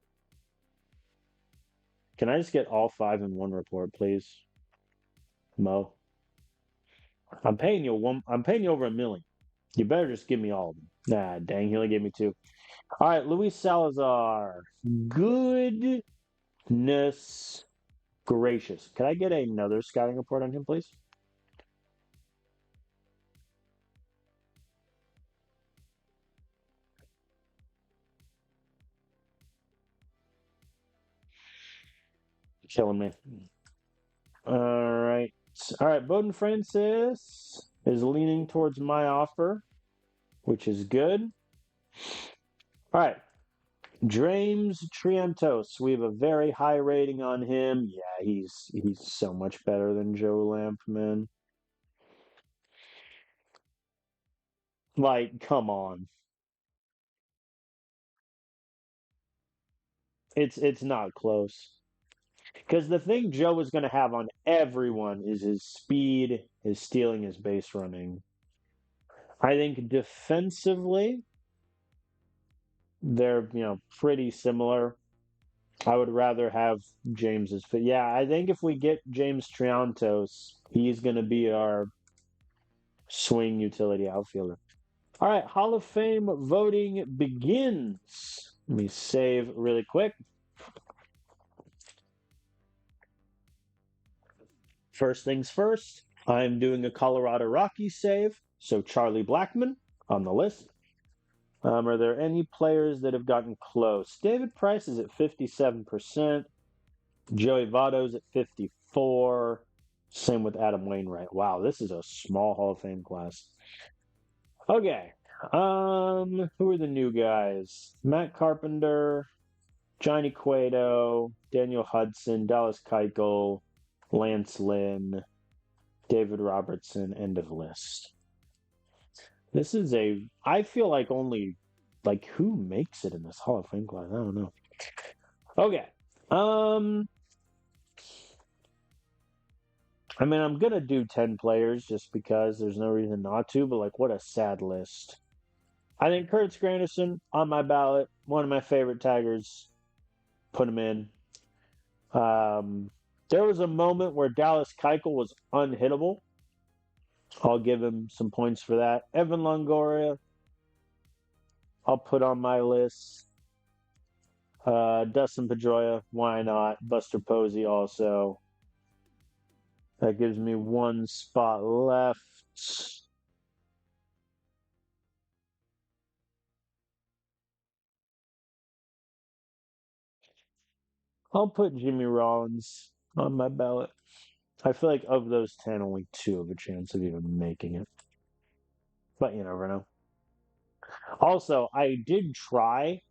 Can I just get all 5 in one report, please? Mo. I'm paying you over $1 million. You better just give me all of them. Nah, dang, he only gave me 2. All right, Luis Salazar. Goodness gracious. Can I get another scouting report on him, please? Killing me. All right. All right, Bowden Francis is leaning towards my offer, which is good. All right. James Triantos. We have a very high rating on him. Yeah, he's so much better than Joe Lampman. Like, come on. It's not close. Because the thing Joe is going to have on everyone is his speed, his stealing, his base running. I think defensively, they're pretty similar. I would rather have James's fit. Yeah, I think if we get James Triantos, he's going to be our swing utility outfielder. All right, Hall of Fame voting begins. Let me save really quick. First things first, I'm doing a Colorado Rockies save, so Charlie Blackmon on the list. Are there any players that have gotten close? David Price is at 57%. Joey Votto's at 54. Same with Adam Wainwright. Wow, this is a small Hall of Fame class. Okay. Who are the new guys? Matt Carpenter, Johnny Cueto, Daniel Hudson, Dallas Keuchel, Lance Lynn, David Robertson, end of list. This is I feel like only, like, who makes it in this Hall of Fame class? I don't know. Okay. Um, I mean, I'm gonna do 10 players just because there's no reason not to, but like, what a sad list. I think Kurtz Granderson on my ballot, one of my favorite Tigers. Put him in. Um, there was a moment where Dallas Keuchel was unhittable. I'll give him some points for that. Evan Longoria, I'll put on my list. Dustin Pedroia, why not? Buster Posey also. That gives me one spot left. I'll put Jimmy Rollins on my ballot. I feel like of those 10, only two have a chance of even making it. But you never know. Also, I did try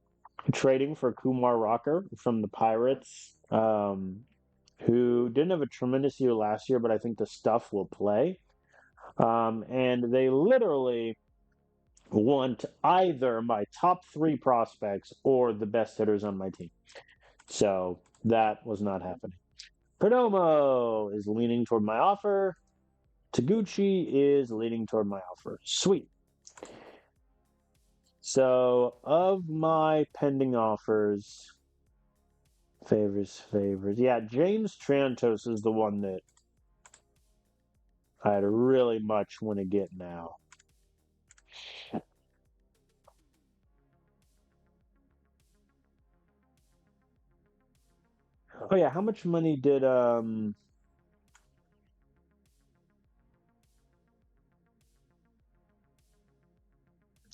trading for Kumar Rocker from the Pirates, who didn't have a tremendous year last year, but I think the stuff will play. And they literally want either my top three prospects or the best hitters on my team. So that was not happening. Perdomo is leaning toward my offer. Taguchi is leaning toward my offer. Sweet. So, of my pending offers, favors. Yeah, James Trantos is the one that I'd really much want to get now. Oh yeah, how much money did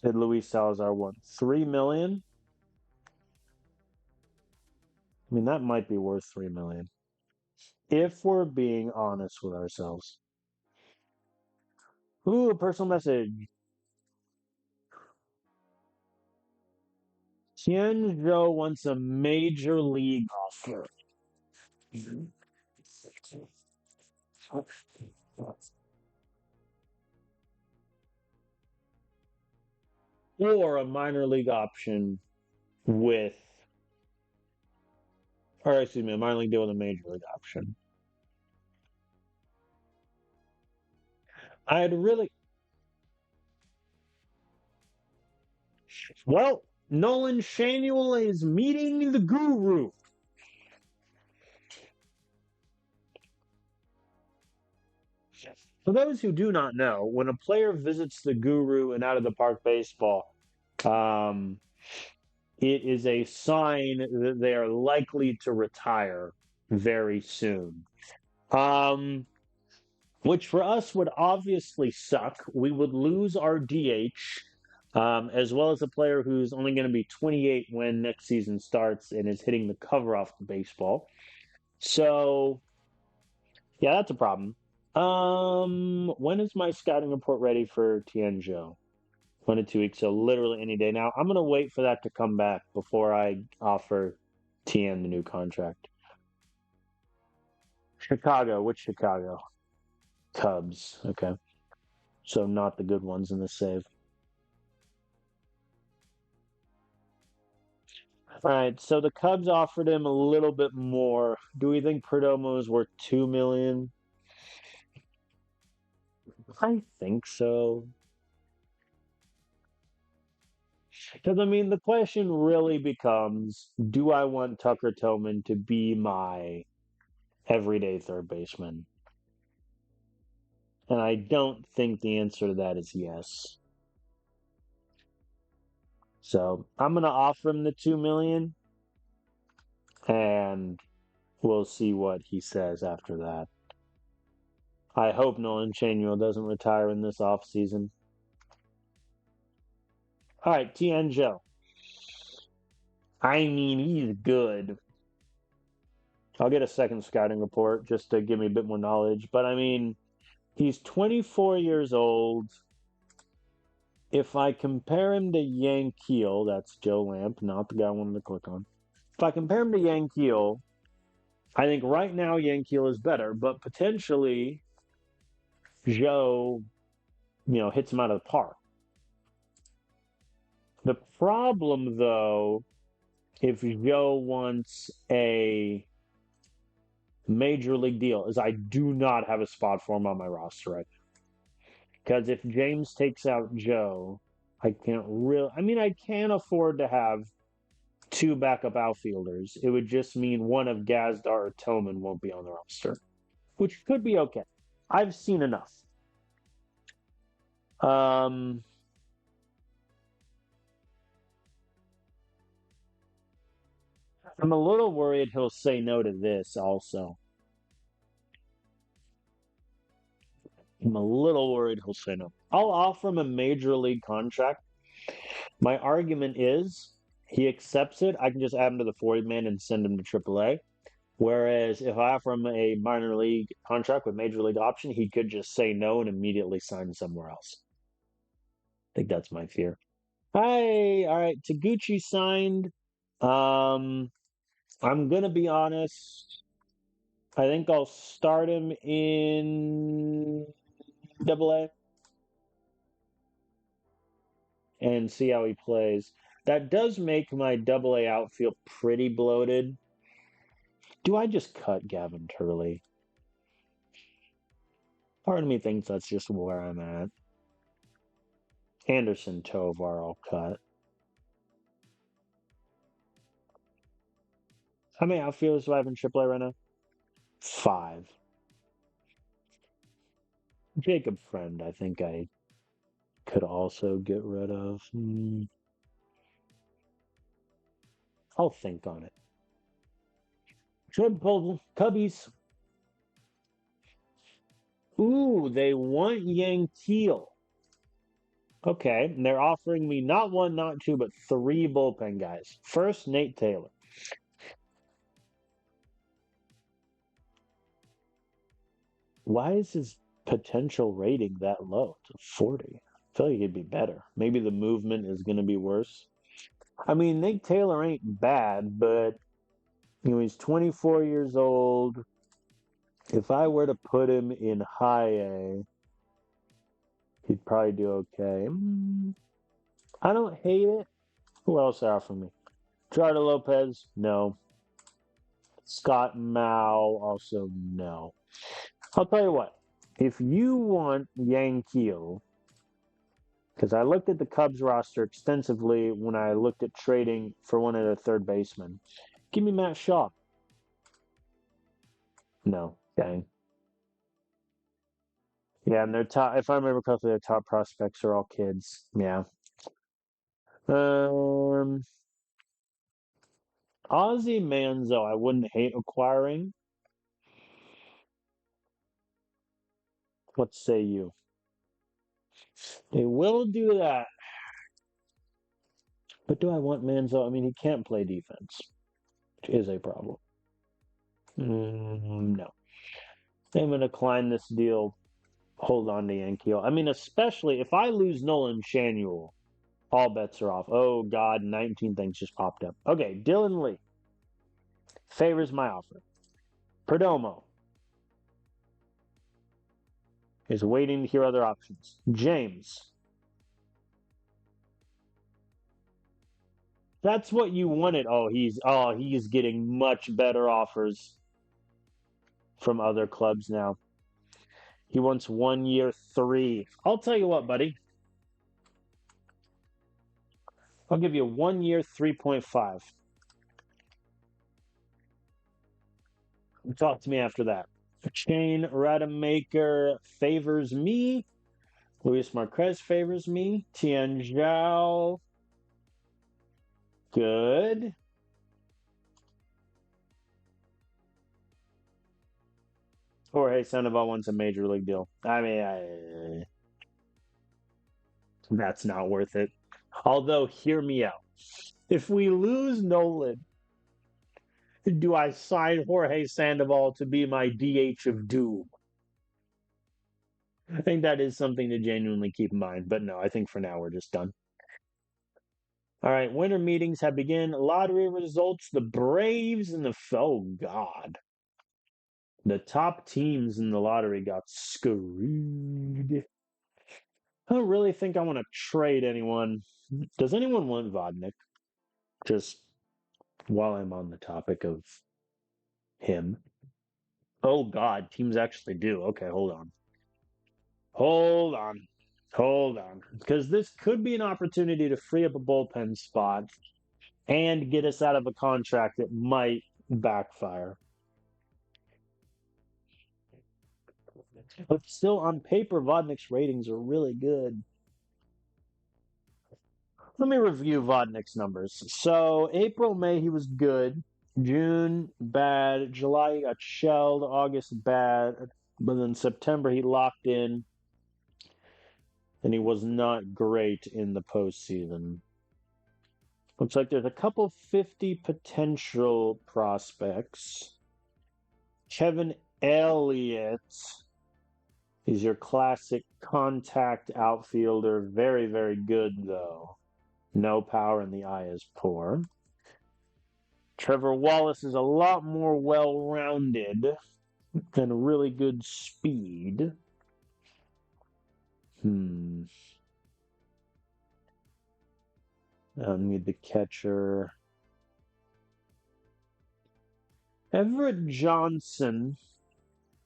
Luis Salazar want? 3 million? I mean, that might be worth 3 million. If we're being honest with ourselves. Ooh, a personal message. Tianzhou wants a major league offer. Or a minor league option with, or excuse me, a minor league deal with a major league option. I'd really, well, Nolan Shanuel is meeting the guru. For those who do not know, when a player visits the guru in Out of the Park Baseball, um, it is a sign that they are likely to retire very soon. Um, which for us would obviously suck. We would lose our DH, as well as a player who's only going to be 28 when next season starts and is hitting the cover off the baseball. So, yeah, that's a problem. When is my scouting report ready for Tianzhou? 1 to 2 weeks, so literally any day now. I'm gonna wait for that to come back before I offer Tien the new contract. Chicago, which Chicago? Cubs. Okay, so not the good ones in the save. All right, so the Cubs offered him a little bit more. Do we think Perdomo is worth 2 million? I think so. Because I mean, the question really becomes: do I want Tucker Tillman to be my everyday third baseman? And I don't think the answer to that is yes. So I'm gonna offer him the 2 million, and we'll see what he says after that. I hope Nolan Chanuel doesn't retire in this offseason. All right, Tianzhou. I mean, he's good. I'll get a second scouting report just to give me a bit more knowledge. But I mean, he's 24 years old. If I compare him to Yankiel, that's Joe Lamp, not the guy I wanted to click on. If I compare him to Yankiel, I think right now Yankiel is better, but potentially Joe, hits him out of the park. The problem, though, if Joe wants a major league deal, is I do not have a spot for him on my roster right now. Because if James takes out Joe, I can't really. I mean, I can afford to have two backup outfielders. It would just mean one of Gazdar or Tillman won't be on the roster, which could be okay. I've seen enough. Um, I'm a little worried he'll say no to this also. I'm a little worried he'll say no. I'll offer him a major league contract. My argument is he accepts it. I can just add him to the 40 man and send him to AAA. Whereas if I offer him a minor league contract with major league option, he could just say no and immediately sign somewhere else. I think that's my fear. Hi, all right. Taguchi signed. Um, I'm gonna be honest. I think I'll start him in AA and see how he plays. That does make my AA outfield pretty bloated. Do I just cut Gavin Turley? Part of me thinks that's just where I'm at. Anderson Tovar, I'll cut. How many outfielders do I have in AAA right now? 5. Jacob Friend, I think I could also get rid of. I'll think on it. Triple Cubbies. Ooh, they want Yankiel. Okay, and they're offering me not one, not two, but 3 bullpen guys. First, Nate Taylor. Why is his potential rating that low? It's 40. I feel like it'd be better. Maybe the movement is going to be worse. I mean, Nate Taylor ain't bad, but he's 24 years old. If I were to put him in high A, he'd probably do okay. I don't hate it. Who else offered me? Gerardo Lopez, no. Scott Mao, also no. I'll tell you what. If you want Yankiel, because I looked at the Cubs roster extensively when I looked at trading for one of their third basemen, give me Matt Shaw. No, dang. Yeah, and their top, if I remember correctly, their top prospects are all kids. Yeah. Um, Ozzy Manzo, I wouldn't hate acquiring. What say you? They will do that. But do I want Manzo? I mean, he can't play defense, which is a problem. No. I'm going to decline this deal. Hold on to Yankiel. I mean, especially if I lose Nolan Shanuel, all bets are off. Oh, God, 19 things just popped up. Okay, Dylan Lee favors my offer. Perdomo is waiting to hear other options. James. That's what you wanted. He's getting much better offers from other clubs now. He wants 1 year, 3. I'll tell you what, buddy. I'll give you 1 year, 3.5. Talk to me after that. Shane Rademacher favors me. Luis Marquez favors me. Tian Zhao. Good. Jorge Sandoval wants a major league deal. I mean, that's not worth it. Although, hear me out. If we lose Nolan, Do I sign Jorge Sandoval to be my DH of doom? I think that is something to genuinely keep in mind. But no, I think for now we're just done. All right, winter meetings have begun. Lottery results: the Braves and the oh god, the top teams in the lottery got screwed. I don't really think I want to trade anyone. Does anyone want Vodnik? Just while I'm on the topic of him. Oh god, teams actually do. Okay, hold on. Hold on. Hold on. Because this could be an opportunity to free up a bullpen spot and get us out of a contract that might backfire. But still, on paper, Vodnik's ratings are really good. Let me review Vodnik's numbers. So, April, May, he was good. June, bad. July, he got shelled. August, bad. But then September, he locked in. And he was not great in the postseason. Looks like there's a couple 50 potential prospects. Kevin Elliott is your classic contact outfielder. Very, very good, though. No power, and the eye is poor. Trevor Wallace is a lot more well-rounded and really good speed. I need the catcher. Everett Johnson,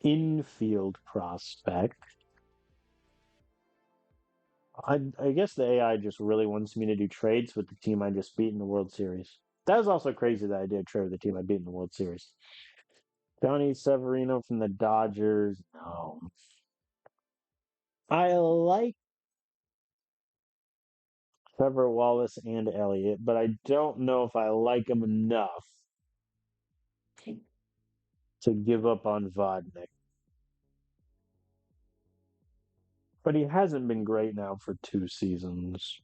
infield prospect. I guess the AI just really wants me to do trades with the team I just beat in the World Series. That was also crazy that I did trade with the team I beat in the World Series. Johnny Severino from the Dodgers. No. I like Trevor Wallace and Elliott, but I don't know if I like them enough to give up on Vodnik. But he hasn't been great now for 2 seasons.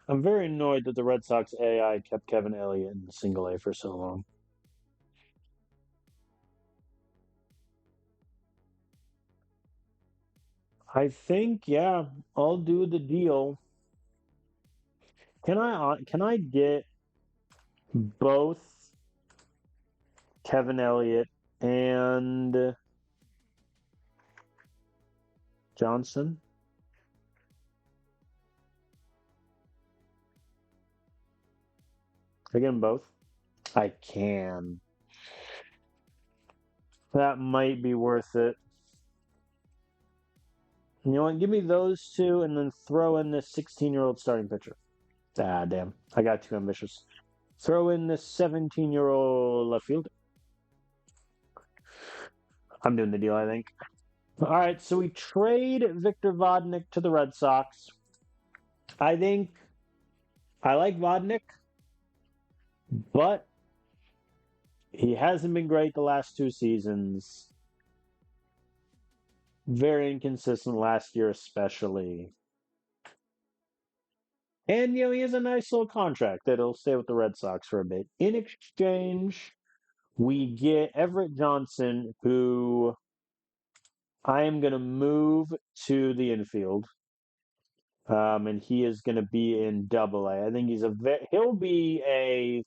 I'm very annoyed that the Red Sox AI kept Kevin Elliott in single A for so long. I think, yeah, I'll do the deal. Can I get both Kevin Elliott and Johnson? I get them both. I can. That might be worth it. You know what? Give me those two and then throw in this 16-year-old starting pitcher. Ah, damn. I got too ambitious. Throw in this 17-year-old left fielder. I'm doing the deal, I think. All right, so we trade Victor Vodnik to the Red Sox. I think I like Vodnik, but he hasn't been great the last 2 seasons. Very inconsistent last year, especially. And, he has a nice little contract that'll stay with the Red Sox for a bit. In exchange, we get Everett Johnson, who I am going to move to the infield. And he is going to be in Double A. I think he'll be a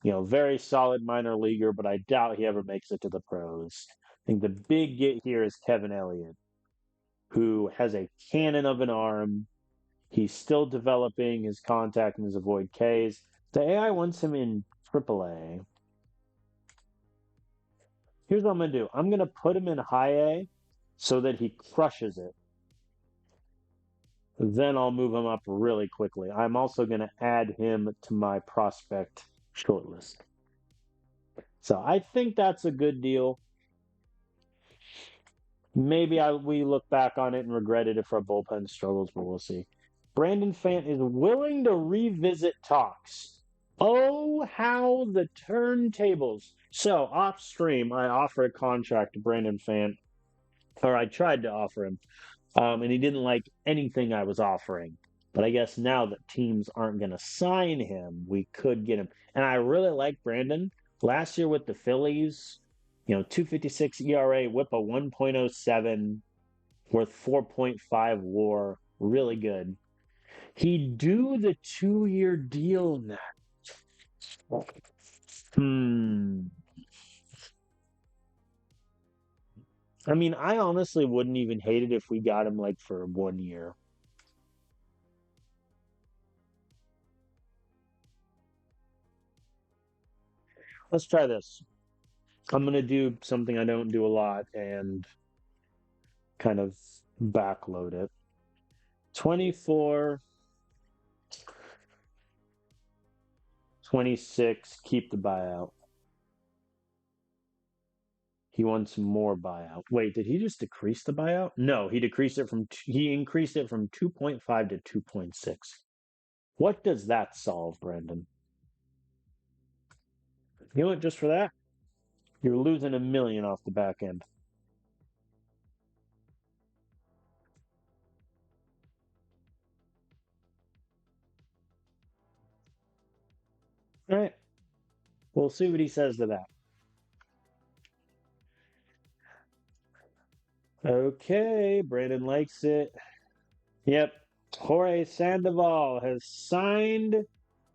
very solid minor leaguer, but I doubt he ever makes it to the pros. I think the big get here is Kevin Elliott, who has a cannon of an arm. He's still developing his contact and his avoid Ks. The AI wants him in AAA. Here's what I'm going to do. I'm going to put him in high A so that he crushes it. Then I'll move him up really quickly. I'm also going to add him to my prospect shortlist. So I think that's a good deal. Maybe we look back on it and regret it if our bullpen struggles, but we'll see. Brandon Fant is willing to revisit talks. Oh, how the turntables. So, off stream, I offered a contract to Brandon Fant or I tried to offer him, and he didn't like anything I was offering. But I guess now that teams aren't going to sign him, we could get him. And I really like Brandon. Last year with the Phillies, 256 ERA, whip a 1.07, worth 4.5 WAR, really good. He'd do the 2-year deal now. Hmm. I mean, I honestly wouldn't even hate it if we got him like for 1 year. Let's try this. I'm gonna do something I don't do a lot and kind of backload it. 24, 26, keep the buyout. He wants more buyout. Wait, did he just decrease the buyout? No, he increased it from 2.5 to 2.6. What does that solve, Brendan? You know what, just for that, you're losing 1 million off the back end. All right. We'll see what he says to that. Okay, Brandon likes it. Yep. Jorge Sandoval has signed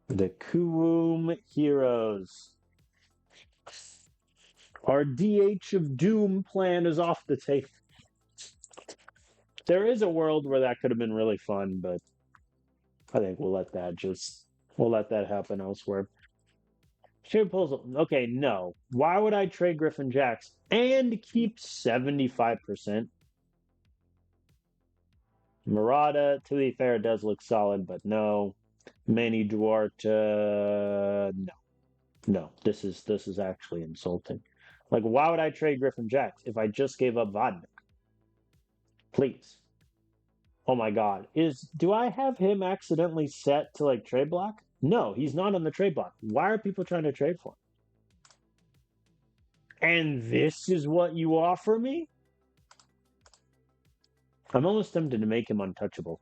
the Kuum Heroes. Our DH of Doom plan is off the table. There is a world where that could have been really fun, but I think we'll let that happen elsewhere. Trade proposal. Okay, no. Why would I trade Griffin Jacks and keep 75%? Murata, to be fair, does look solid, but no. Manny Duarte, no. No, this is actually insulting. Like, why would I trade Griffin Jacks if I just gave up Vodnik? Please. Oh my God. Do I have him accidentally set to like trade block? No, he's not on the trade block. Why are people trying to trade for him? And this is what you offer me? I'm almost tempted to make him untouchable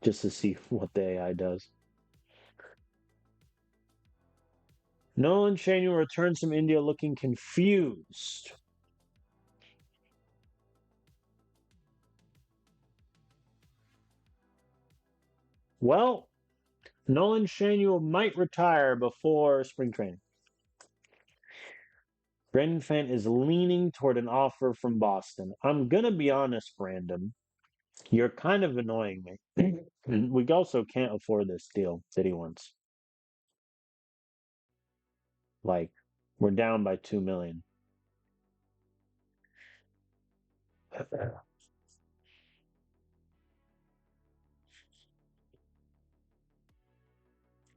just to see what the AI does. Nolan Shane returns from India looking confused. Well, Nolan Shanuel might retire before spring training. Brandon Fant is leaning toward an offer from Boston. I'm going to be honest, Brandon. You're kind of annoying me. We also can't afford this deal that he wants. Like, we're down by 2 million.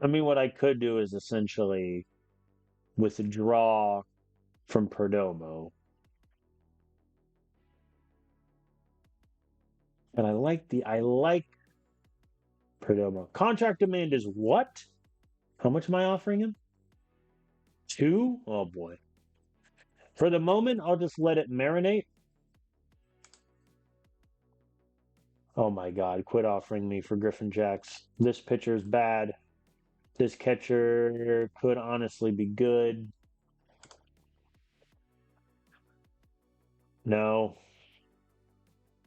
I mean, what I could do is essentially withdraw from Perdomo. And I like Perdomo. Contract demand is what? How much am I offering him? 2? Oh boy. For the moment, I'll just let it marinate. Oh my God, quit offering me for Griffin Jacks. This pitcher's bad. This catcher could honestly be good. No,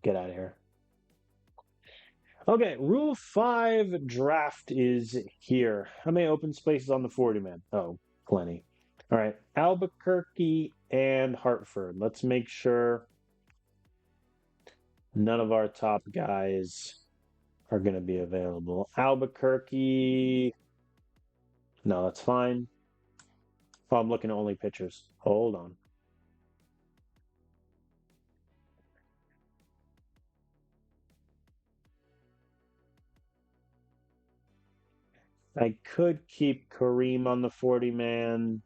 get out of here. Okay, Rule 5 draft is here. How many open spaces on the 40 man? Oh, plenty. All right, Albuquerque and Hartford. Let's make sure none of our top guys are going to be available. Albuquerque. No, that's fine. Oh, I'm looking at only pitchers. Hold on. I could keep Kareem on the 40 man.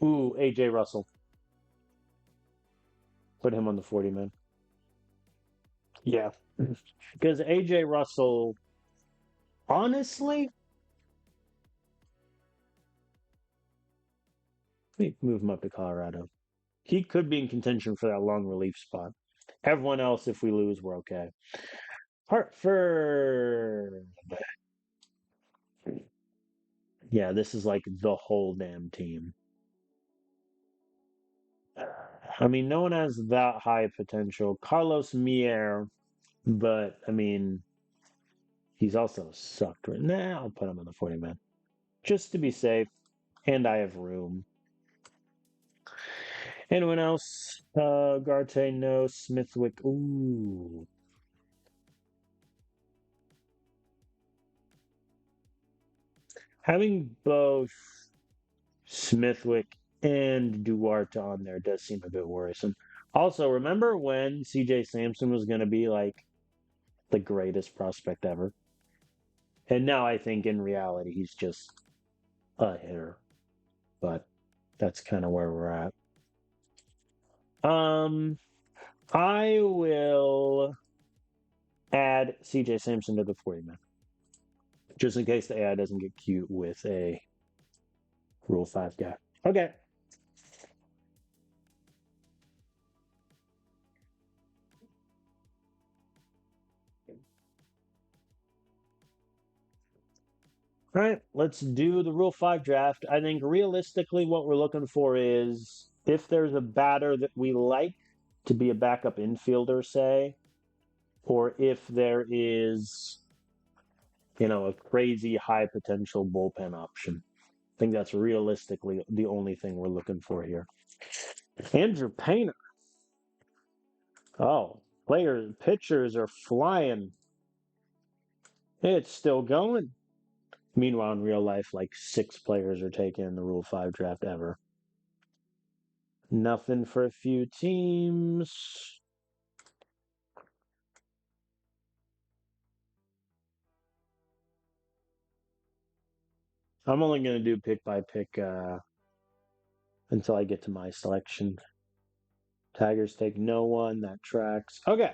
Ooh, AJ Russell. Put him on the 40 man. Yeah. Because AJ Russell, honestly, We move him up to Colorado. He could be in contention for that long relief spot. Everyone else, if we lose, we're okay. Hartford. Yeah, this is like the whole damn team. I mean, no one has that high potential. Carlos Mier, but I mean, he's also sucked. Nah, I'll put him on the 40 man just to be safe, and I have room. Anyone else? Garte, no. Smithwick, ooh. Having both Smithwick and Duarte on there does seem a bit worrisome. Also, remember when CJ Sampson was going to be like the greatest prospect ever? And now I think in reality he's just a hitter. But that's kind of where we're at. I will add CJ Sampson to the 40 man. Just in case the AI doesn't get cute with a Rule 5 guy. Okay. All right, let's do the Rule 5 draft. I think realistically, what we're looking for is if there's a batter that we like to be a backup infielder, say, or if there is, a crazy high potential bullpen option. I think that's realistically the only thing we're looking for here. Andrew Painter. Oh, pitchers are flying. It's still going. Meanwhile, in real life, like 6 players are taking the Rule 5 draft ever. Nothing for a few teams. I'm only going to do pick by pick until I get to my selection. Tigers take no one. That tracks. Okay.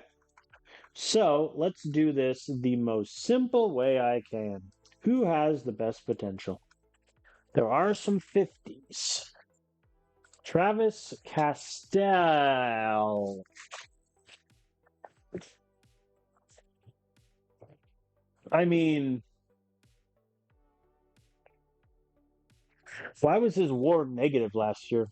So let's do this the most simple way I can. Who has the best potential? There are some 50s. Travis Castell. I mean, why was his WAR negative last year?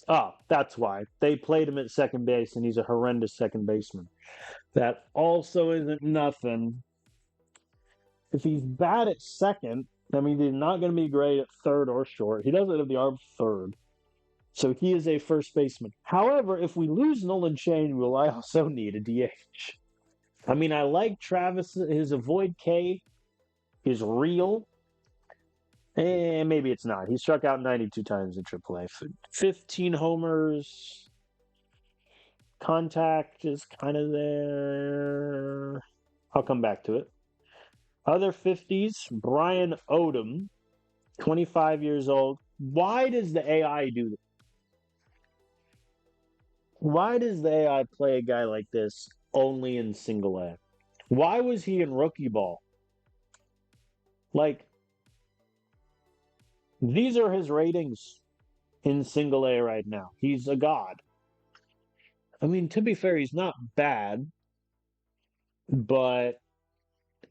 Oh, that's why. They played him at second base, and he's a horrendous second baseman. That also isn't nothing. If he's bad at second, I mean, he's not going to be great at third or short. He doesn't have the arm third. So he is a first baseman. However, if we lose Nolan Shane, will I also need a DH? I mean, I like Travis. His avoid K is real. And maybe it's not. He struck out 92 times in AAA. 15 homers. Contact is kind of there. I'll come back to it. Other 50s, Brian Odom, 25 years old. Why does the AI do this? Why does the AI play a guy like this only in single A? Why was he in rookie ball? Like, these are his ratings in single A right now. He's a god. I mean, to be fair, he's not bad, but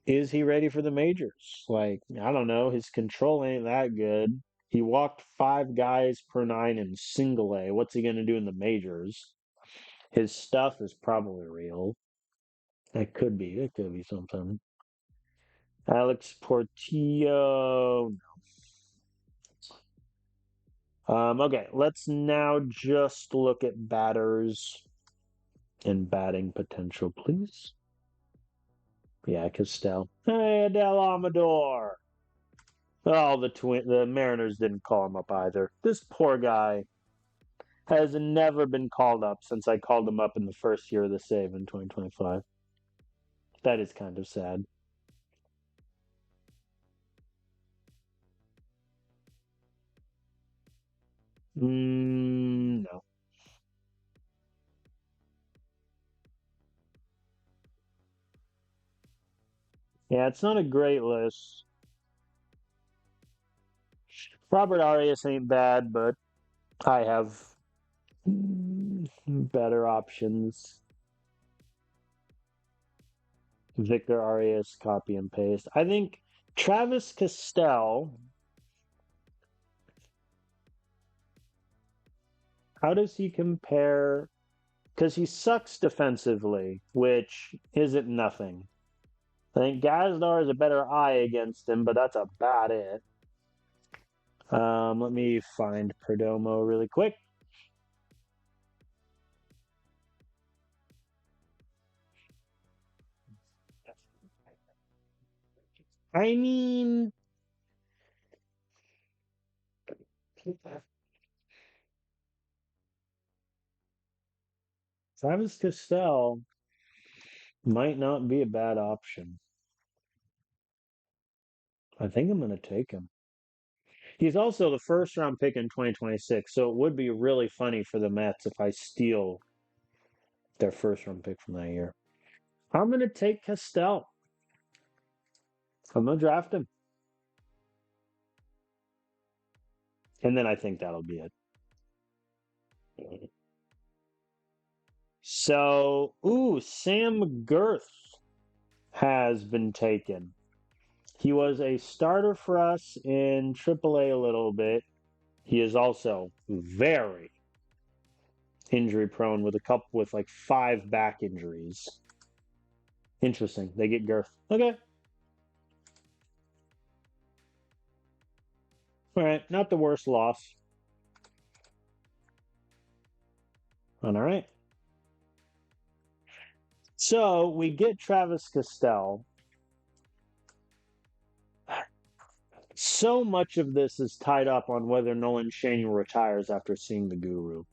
is he ready for the majors? Like, I don't know. His control ain't that good. He walked 5 guys per 9 in single A. What's he going to do in the majors? His stuff is probably real. It could be. It could be something. Alex Portillo. Okay, let's now just look at batters and batting potential, please. Yeah, Castell. Hey, Adel Amador. Oh, the Mariners didn't call him up either. This poor guy has never been called up since I called him up in the first year of the save in 2025. That is kind of sad. No. Yeah, it's not a great list. Robert Arias ain't bad, but I have better options. Victor Arias, copy and paste. I think Travis Castell, how does he compare? Because he sucks defensively, which isn't nothing. I think Gazdar is a better eye against him, but that's about it. Let me find Perdomo really quick. I mean, Travis Castell might not be a bad option. I think I'm going to take him. He's also the first round pick in 2026, so it would be really funny for the Mets if I steal their first round pick from that year. I'm going to take Castell. I'm going to draft him. And then I think that'll be it. So, Sam Girth has been taken. He was a starter for us in AAA a little bit. He is also very injury prone with a couple with like 5 back injuries. Interesting. They get Girth. Okay. All right. Not the worst loss. All right. So we get Travis Castell. So much of this is tied up on whether Nolan Shaney retires after seeing the Guru.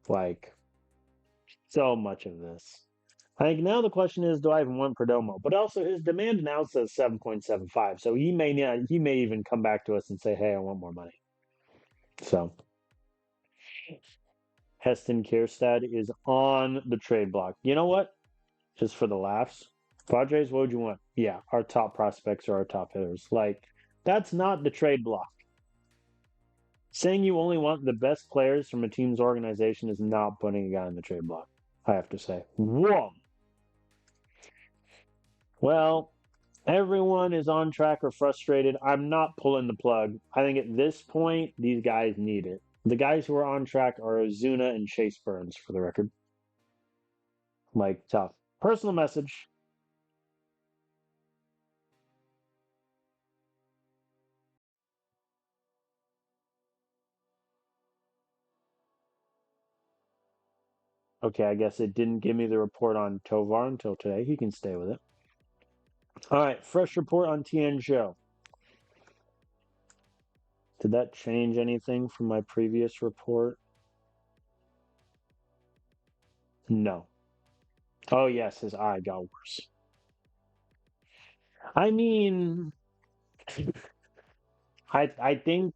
Like, so much of this. I think now the question is, do I even want Perdomo? But also, his demand now says 7.75, so he may not. He may even come back to us and say, "Hey, I want more money." So, Heston Kierstad is on the trade block. You know what? Just for the laughs, Padres, what would you want? Yeah, our top prospects are our top hitters. Like, that's not the trade block. Saying you only want the best players from a team's organization is not putting a guy in the trade block, I have to say. Whoa. Well, everyone is on track or frustrated. I'm not pulling the plug. I think at this point, these guys need it. The guys who are on track are Ozuna and Chase Burns, for the record. Like, tough. Personal message. Okay, I guess it didn't give me the report on Tovar until today. He can stay with it. All right, fresh report on Tien Show. Did that change anything from my previous report? No. Oh, yes, his eye got worse. I mean, I think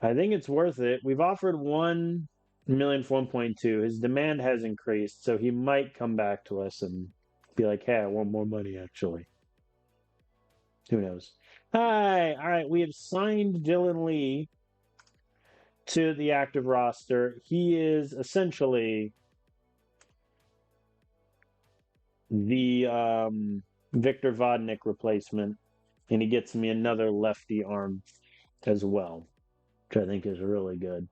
it's worth it. We've offered 1 million for 1.2. His demand has increased, so he might come back to us and be like, "Hey, I want more money." Actually, who knows? Hi, all right. We have signed Dylan Lee to the active roster. He is essentially the Victor Vodnik replacement, and he gets me another lefty arm as well, which I think is really good.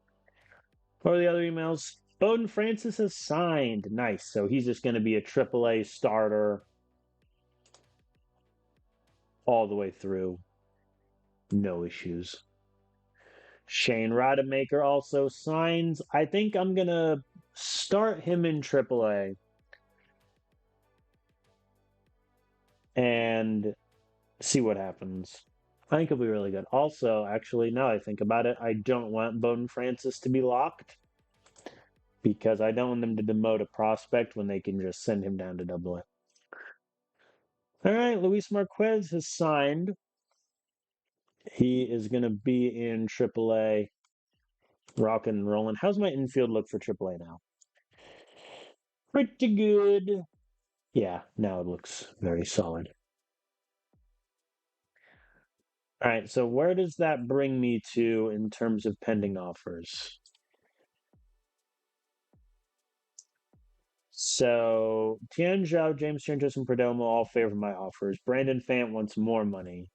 What are the other emails? Bowden Francis has signed. Nice. So he's just going to be a AAA starter all the way through. No issues. Shane Rodemaker also signs. I think I'm going to start him in AAA and see what happens. I think it'll be really good. Also, actually, now I think about it, I don't want Bowden Francis to be locked because I don't want them to demote a prospect when they can just send him down to AA. All right, Luis Marquez has signed. He is going to be in AAA, rocking and rolling. How's my infield look for AAA now? Pretty good. Yeah, now it looks very solid. All right, so where does that bring me to in terms of pending offers? So Tian Zhao, James Trentos, and Perdomo all favor my offers. Brandon Fant wants more money,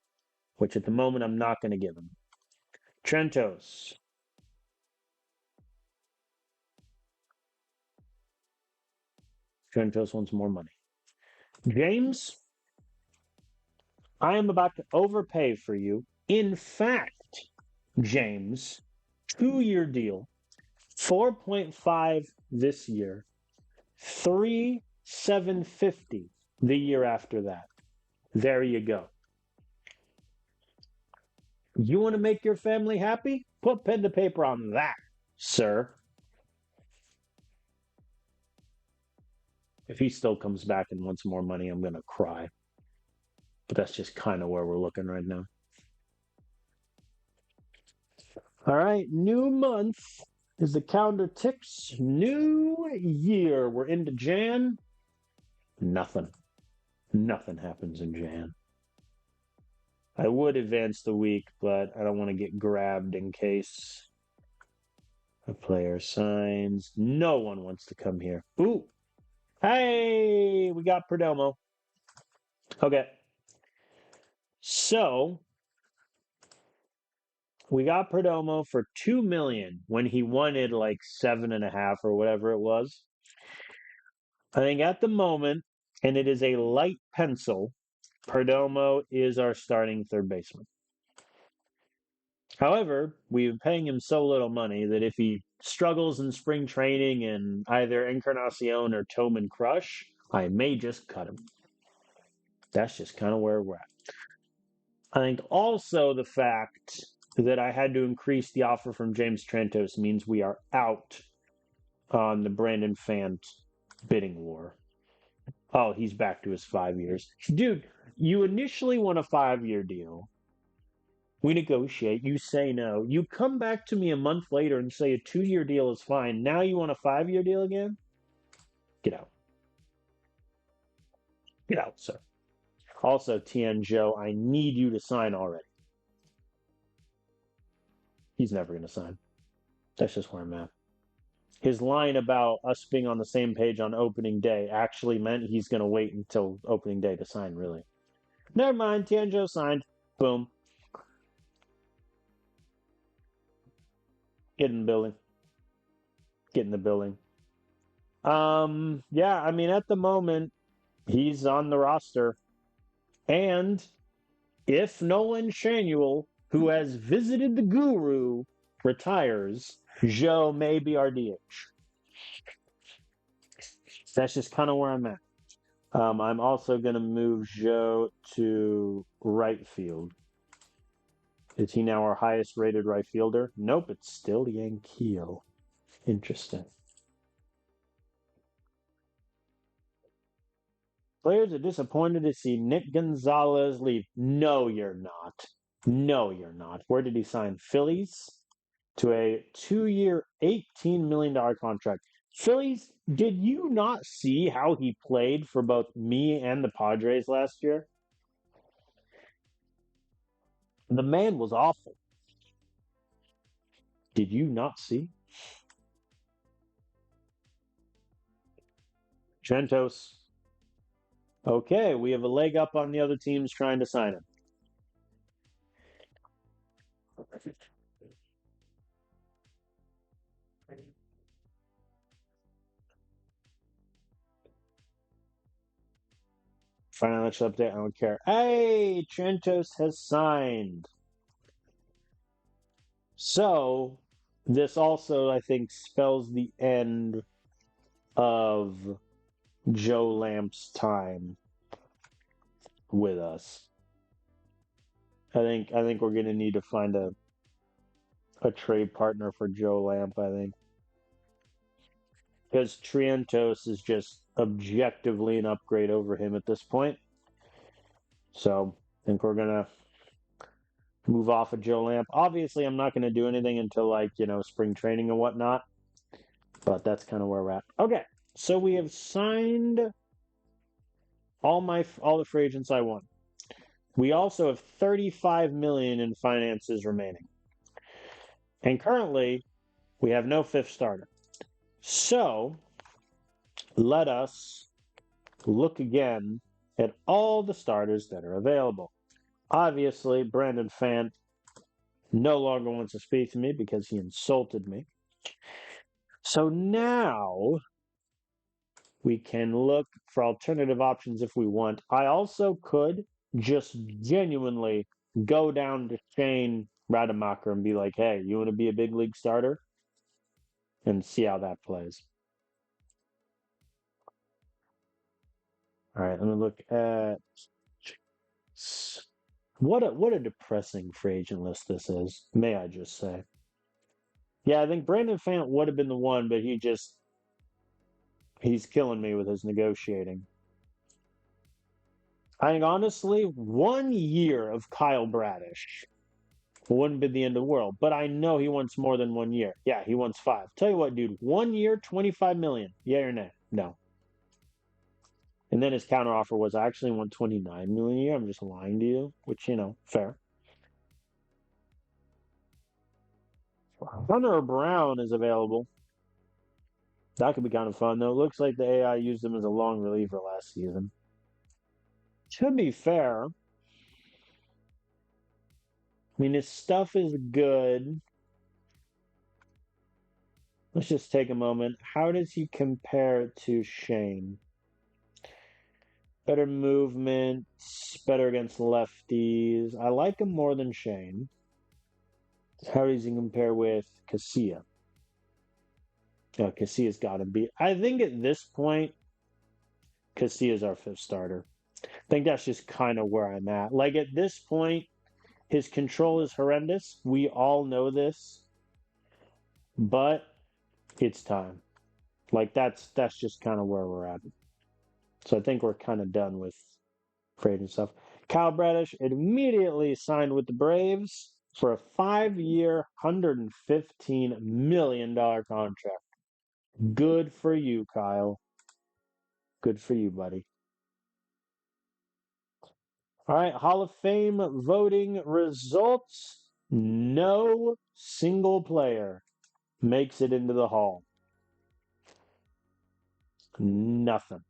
which at the moment I'm not going to give him. Trentos. Trentos wants more money. James, I am about to overpay for you. In fact, James, 2 year deal, 4.5 this year, 3,750 the year after that. There you go. You want to make your family happy? Put pen to paper on that, sir. If he still comes back and wants more money, I'm going to cry. But that's just kind of where we're looking right now. All right, new month as the calendar ticks. New year. We're into Jan. Nothing. Nothing happens in Jan. I would advance the week, but I don't want to get grabbed in case a player signs. No one wants to come here. Ooh. Hey, we got Perdomo. Okay. So we got Perdomo for 2 million when he wanted like 7.5 or whatever it was. I think at the moment, and it is a light pencil, Perdomo is our starting third baseman. However, we've been paying him so little money that if he struggles in spring training in either Encarnacion or Tobin Crush, I may just cut him. That's just kind of where we're at. I think also the fact that I had to increase the offer from James Trantos means we are out on the Brandon Fant bidding war. Oh, he's back to his 5 years. Dude, you initially want a 5 year deal. We negotiate. You say no. You come back to me a month later and say a 2 year deal is fine. Now you want a 5 year deal again? Get out. Get out, sir. Also, Tian Zhou, I need you to sign already. He's never going to sign. That's just where I'm at. His line about us being on the same page on opening day actually meant he's going to wait until opening day to sign, really. Never mind. Tian Zhou signed. Boom. Get in the building. Get in the building. Yeah, I mean, at the moment, he's on the roster. And if Nolan Shanuel, who has visited the guru, retires, Joe may be our DH. That's just kind of where I'm at. I'm also going to move Joe to right field. Is he now our highest rated right fielder? Nope, it's still Yankees. Interesting. Players are disappointed to see Nick Gonzalez leave. No, you're not. No, you're not. Where did he sign? Phillies to a 2 year, $18 million contract. Phillies, did you not see how he played for both me and the Padres last year? The man was awful. Did you not see? Gentos. Okay, we have a leg up on the other teams trying to sign him. Financial update, I don't care. Hey, Trentos has signed. So, this also, I think, spells the end of Joe Lamp's time with us. I think we're gonna need to find a trade partner for Joe Lamp, I think. Because Trientos is just objectively an upgrade over him at this point. So I think we're gonna move off of Joe Lamp. Obviously, I'm not gonna do anything until spring training and whatnot. But that's kind of where we're at. Okay, so we have signed all the free agents I want. We also have 35 million in finances remaining. And currently, we have no fifth starter. So, let us look again at all the starters that are available. Obviously, Brandon Fant no longer wants to speak to me because he insulted me. So now we can look for alternative options if we want. I also could just genuinely go down to Shane Rademacher and be like, hey, you want to be a big league starter? And see how that plays. All right, let me look at what a depressing free agent list this is, may I just say. Yeah, I think Brandon Fant would have been the one, but he's killing me with his negotiating. I think honestly, 1 year of Kyle Bradish wouldn't be the end of the world, but I know he wants more than 1 year. Yeah, he wants 5. Tell you what, dude, 1 year, 25 million. Yeah or nay? No. And then his counteroffer was I actually want 29 million a year. I'm just lying to you, which fair. Hunter Brown is available. That could be kind of fun, though. It looks like the AI used him as a long reliever last season. To be fair, I mean, his stuff is good. Let's just take a moment. How does he compare to Shane? Better movement, better against lefties. I like him more than Shane. How does he compare with Casilla? Casilla's got to be. I think at this point, Casilla's our fifth starter. I think that's just kind of where I'm at. Like at this point, his control is horrendous. We all know this, but it's time. Like that's just kind of where we're at. So I think we're kind of done with trade and stuff. Kyle Bradish immediately signed with the Braves for a 5-year, $115 million contract. Good for you, Kyle. Good for you, buddy. All right, Hall of Fame voting results. No single player makes it into the Hall. Nothing.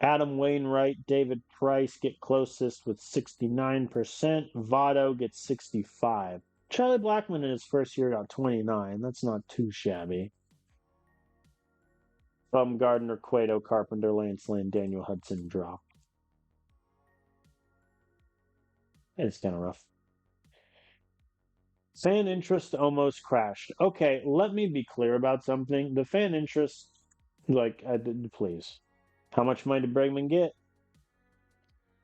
Adam Wainwright, David Price get closest with 69%. Votto gets 65. Charlie Blackmon in his first year got 29. That's not too shabby. Gardner, Cueto, Carpenter, Lance Lynn, Daniel Hudson dropped. It's kind of rough. Fan interest almost crashed. Okay, let me be clear about something. The fan interest, please. How much money did Bregman get?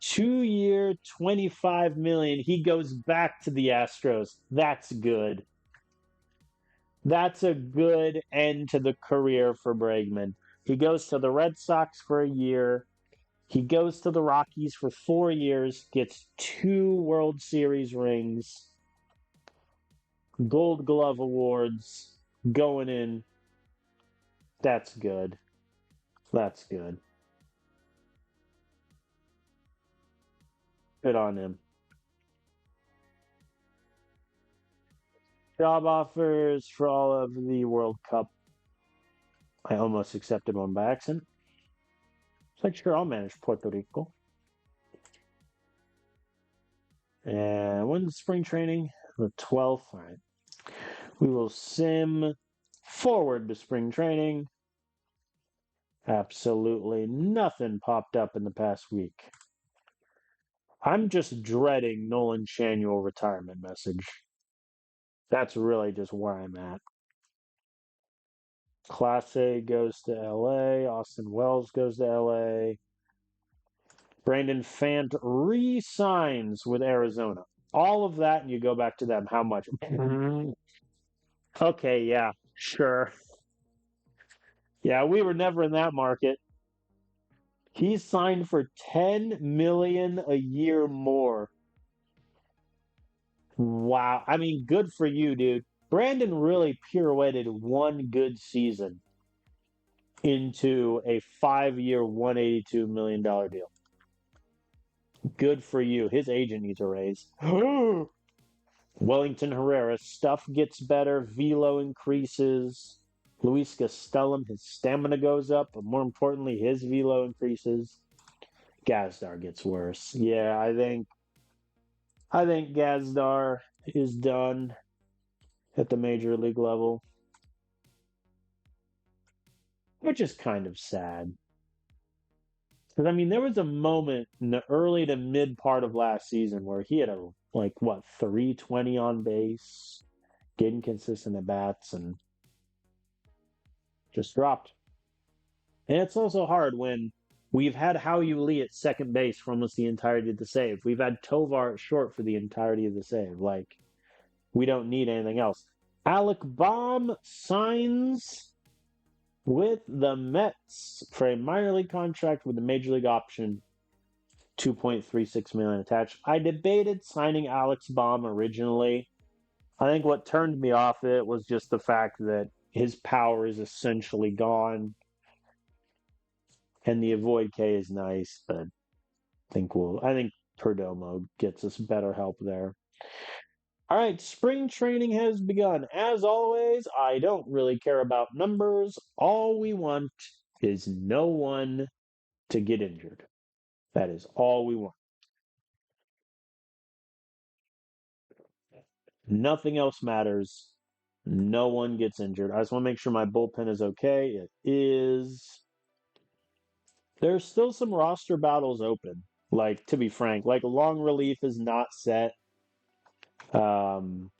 2-year, 25 million. He goes back to the Astros. That's good. That's a good end to the career for Bregman. He goes to the Red Sox for a year. He goes to the Rockies for 4 years, gets 2 World Series rings, Gold Glove awards going in. That's good. That's good. Good on him. Job offers for all of the World Cup. I almost accepted one by accident. It's like, sure, I'll manage Puerto Rico. And when's spring training? The 12th. All right. We will sim forward to spring training. Absolutely nothing popped up in the past week. I'm just dreading Nolan Shanuel retirement message. That's really just where I'm at. Clase goes to LA. Austin Wells goes to LA. Brandon Fant re-signs with Arizona. All of that, and you go back to them. How much? Okay, yeah, sure. Yeah, we were never in that market. He signed for 10 million a year more. Wow. I mean, good for you, dude. Brandon really pirouetted one good season into a 5-year, $182 million deal. Good for you. His agent needs a raise. Wellington Herrera, stuff gets better, velo increases. Luis Castellum, his stamina goes up, but more importantly, his velo increases. Gazdar gets worse. Yeah, I think Gazdar is done at the major league level, which is kind of sad. Because I mean, there was a moment in the early to mid part of last season where he had a like what 320 on base, getting consistent at bats, and just dropped. And it's also hard when we've had Howie Lee at second base for almost the entirety of the save. We've had Tovar at short for the entirety of the save. Like, we don't need anything else. Alec Baum signs with the Mets for a minor league contract with a major league option, 2.36 million attached. I debated signing Alex Baum originally. I think what turned me off it was just the fact that his power is essentially gone. And the avoid K is nice, but I think Perdomo gets us better help there. All right, spring training has begun. As always, I don't really care about numbers. All we want is no one to get injured. That is all we want. Nothing else matters. No one gets injured. I just want to make sure my bullpen is okay. It is. There's still some roster battles open. Like, to be frank, like long relief is not set. Um,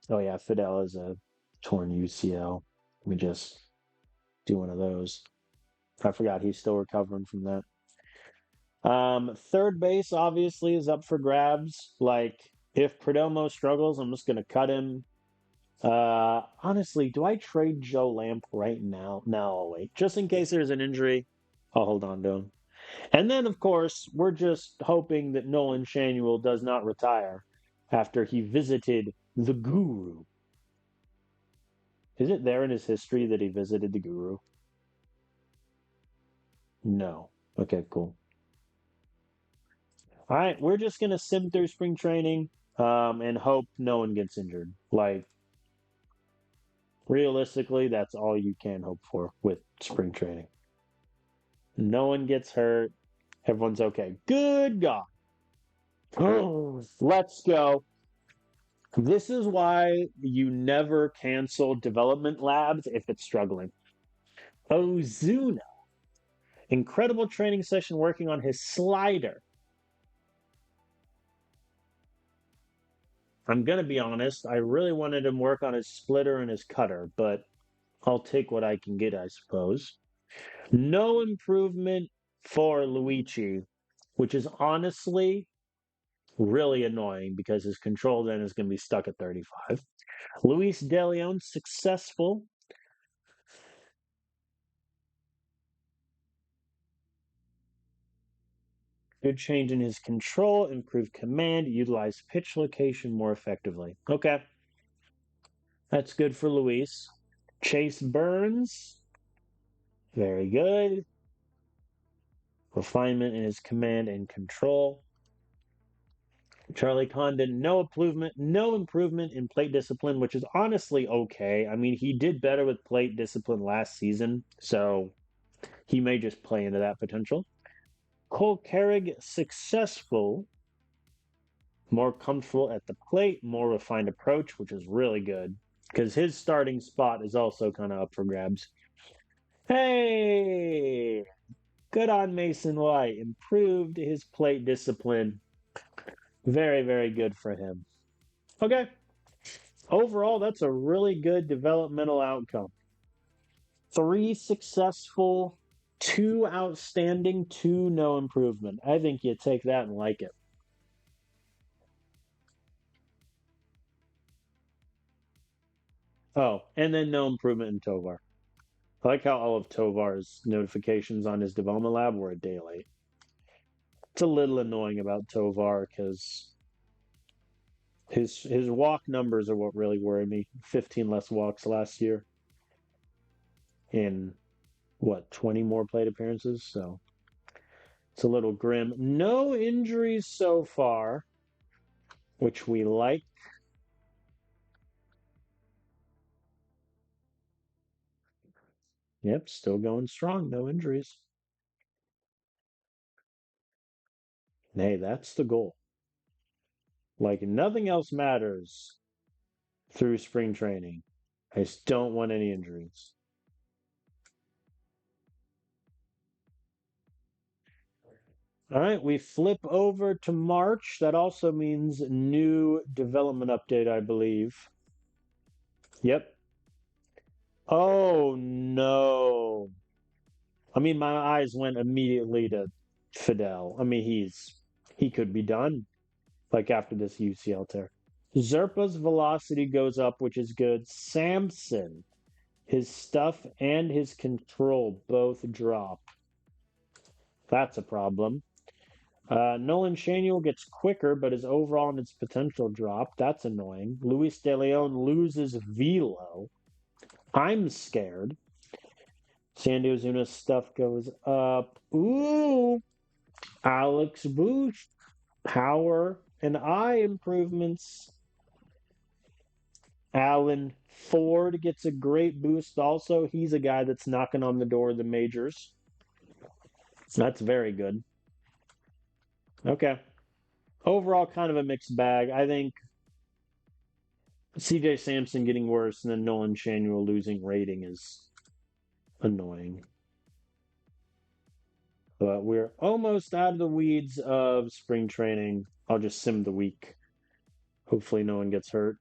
oh yeah, Fidel is a torn UCL. Let me just do one of those. I forgot he's still recovering from that. Third base obviously is up for grabs. Like if Perdomo struggles, I'm just gonna cut him. Honestly, do I trade Joe Lamp right now? No, I'll wait. Just in case there's an injury, I'll hold on to him. And then, of course, we're just hoping that Nolan Shanuel does not retire after he visited the Guru. Is it there in his history that he visited the Guru? No. Okay, cool. All right, we're just gonna sim through spring training, and hope no one gets injured. Like realistically, that's all you can hope for with spring training. No one gets hurt. Everyone's okay. Good God. Let's go. This is why you never cancel development labs if it's struggling. Ozuna. Incredible training session working on his slider. I'm going to be honest, I really wanted him to work on his splitter and his cutter, but I'll take what I can get, I suppose. No improvement for Luigi, which is honestly really annoying because his control then is going to be stuck at 35. Luis De Leon, successful. Good change in his control, improved command, utilized pitch location more effectively. Okay, that's good for Luis. Chase Burns, very good. Refinement in his command and control. Charlie Condon, no improvement in plate discipline, which is honestly okay. I mean, he did better with plate discipline last season, so he may just play into that potential. Cole Carrig, successful, more comfortable at the plate, more refined approach, which is really good because his starting spot is also kind of up for grabs. Hey, good on Mason White. Improved his plate discipline. Very, very good for him. Okay. Overall, that's a really good developmental outcome. 3 successful, 2 outstanding, 2 no improvement. I think you take that and like it. Oh, and then no improvement in Tovar. I like how all of Tovar's notifications on his development lab were a day late. It's a little annoying about Tovar because his walk numbers are what really worry me. 15 less walks last year in what 20 more plate appearances. So It's a little grim. No injuries so far, which we like. Yep, still going strong. No injuries. Hey, that's the goal. Like nothing else matters through spring training. I just don't want any injuries. All right, we flip over to March. That also means new development update, I believe. Yep. Oh no. I mean, my eyes went immediately to Fidel. I mean, he could be done like after this UCL tear. Zerpa's velocity goes up, which is good. Samson, his stuff and his control both drop. That's a problem. Nolan Shaniel gets quicker, but his overall and its potential drop. That's annoying. Luis De Leon loses velo. I'm scared. Sandy Ozuna's stuff goes up. Ooh, Alex Booth, power and eye improvements. Alan Ford gets a great boost also. He's a guy that's knocking on the door of the majors. That's very good. Okay. Overall, kind of a mixed bag. I think CJ Sampson getting worse and then Nolan Shanuel losing rating is annoying. But we're almost out of the weeds of spring training. I'll just sim the week. Hopefully, no one gets hurt.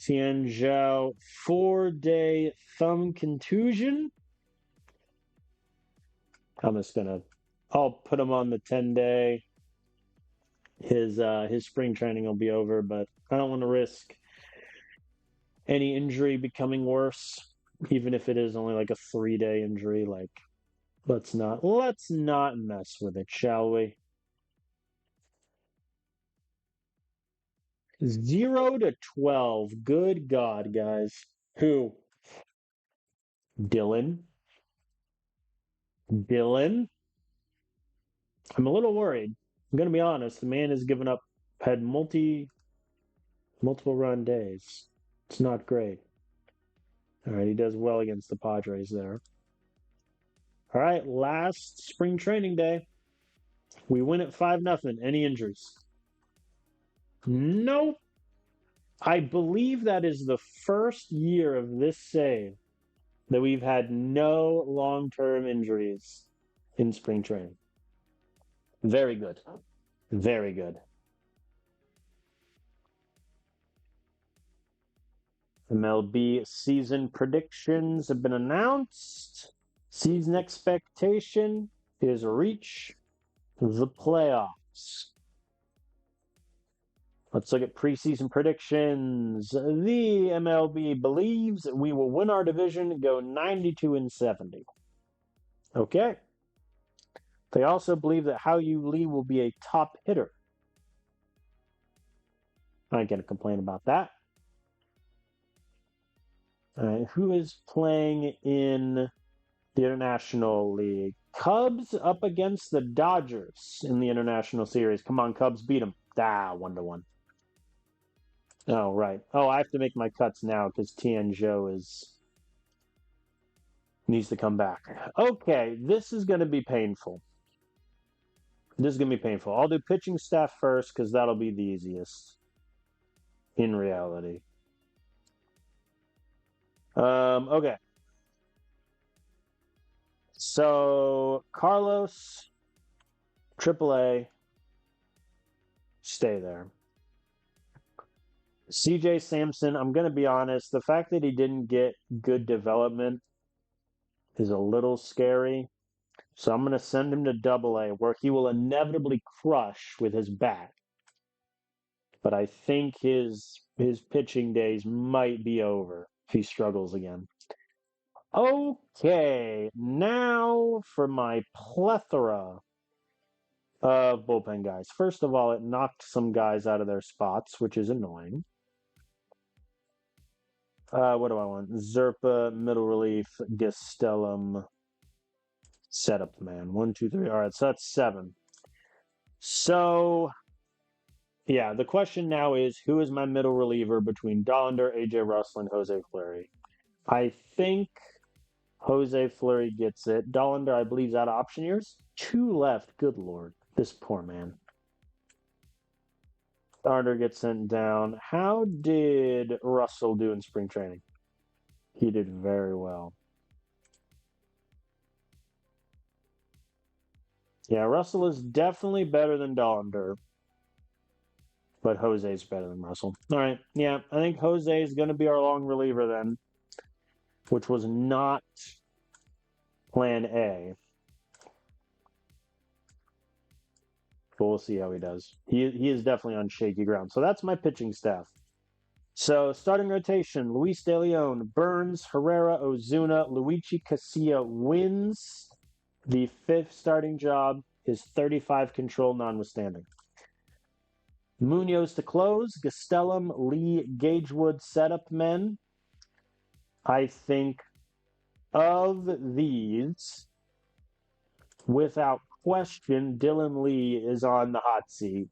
Tianzhou 4-day thumb contusion. I'm just gonna. I'll put him on the 10-day. His spring training will be over, but I don't want to risk any injury becoming worse, even if it is only like a 3-day injury. Like, let's not mess with it, shall we? 0 to 12. Good God, guys. Who? Dylan. Dylan. I'm a little worried. I'm gonna be honest. The man has given up, had multiple run days. It's not great. All right, he does well against the Padres there. All right, last spring training day. We win at 5-0. Any injuries? Nope. I believe that is the first year of this save that we've had no long-term injuries in spring training. Very good. Very good. MLB season predictions have been announced. Season expectation is reach the playoffs. Let's look at preseason predictions. The MLB believes we will win our division, go 92-70. Okay. They also believe that Hao Yu Lee will be a top hitter. I ain't gonna complain about that. All right, who is playing in the International League? Cubs up against the Dodgers in the International Series. Come on, Cubs, beat them. 1-1. Oh, right. Oh, I have to make my cuts now because Tianzhou needs to come back. Okay, this is going to be painful. This is going to be painful. I'll do pitching staff first because that'll be the easiest in reality. Okay. So, Carlos, AAA, stay there. CJ Sampson, I'm going to be honest, the fact that he didn't get good development is a little scary. So I'm going to send him to AA, where he will inevitably crush with his bat. But I think his pitching days might be over if he struggles again. Okay, now for my plethora of bullpen guys. First of all, it knocked some guys out of their spots, which is annoying. What do I want? Zerpa, middle relief, Gastelum, setup man. One, two, three. All right, so that's seven. So yeah, the question now is who is my middle reliever between Dollander, AJ Russell, and Jose Fleury? I think Jose Fleury gets it. Dollander, I believe, is out of option years. Two left. Good lord. This poor man. Dollander gets sent down. How did Russell do in spring training? He did very well. Yeah, Russell is definitely better than Dollander, but Jose's better than Russell. All right. Yeah, I think Jose is going to be our long reliever then, which was not plan A. But we'll see how he does. He is definitely on shaky ground. So that's my pitching staff. So starting rotation: Luis De Leon, Burns, Herrera, Ozuna, Luigi Casilla wins the fifth starting job. His 35 control notwithstanding. Munoz to close, Gastelum, Lee, Gagewood setup men. I think of these, without question, Dylan Lee is on the hot seat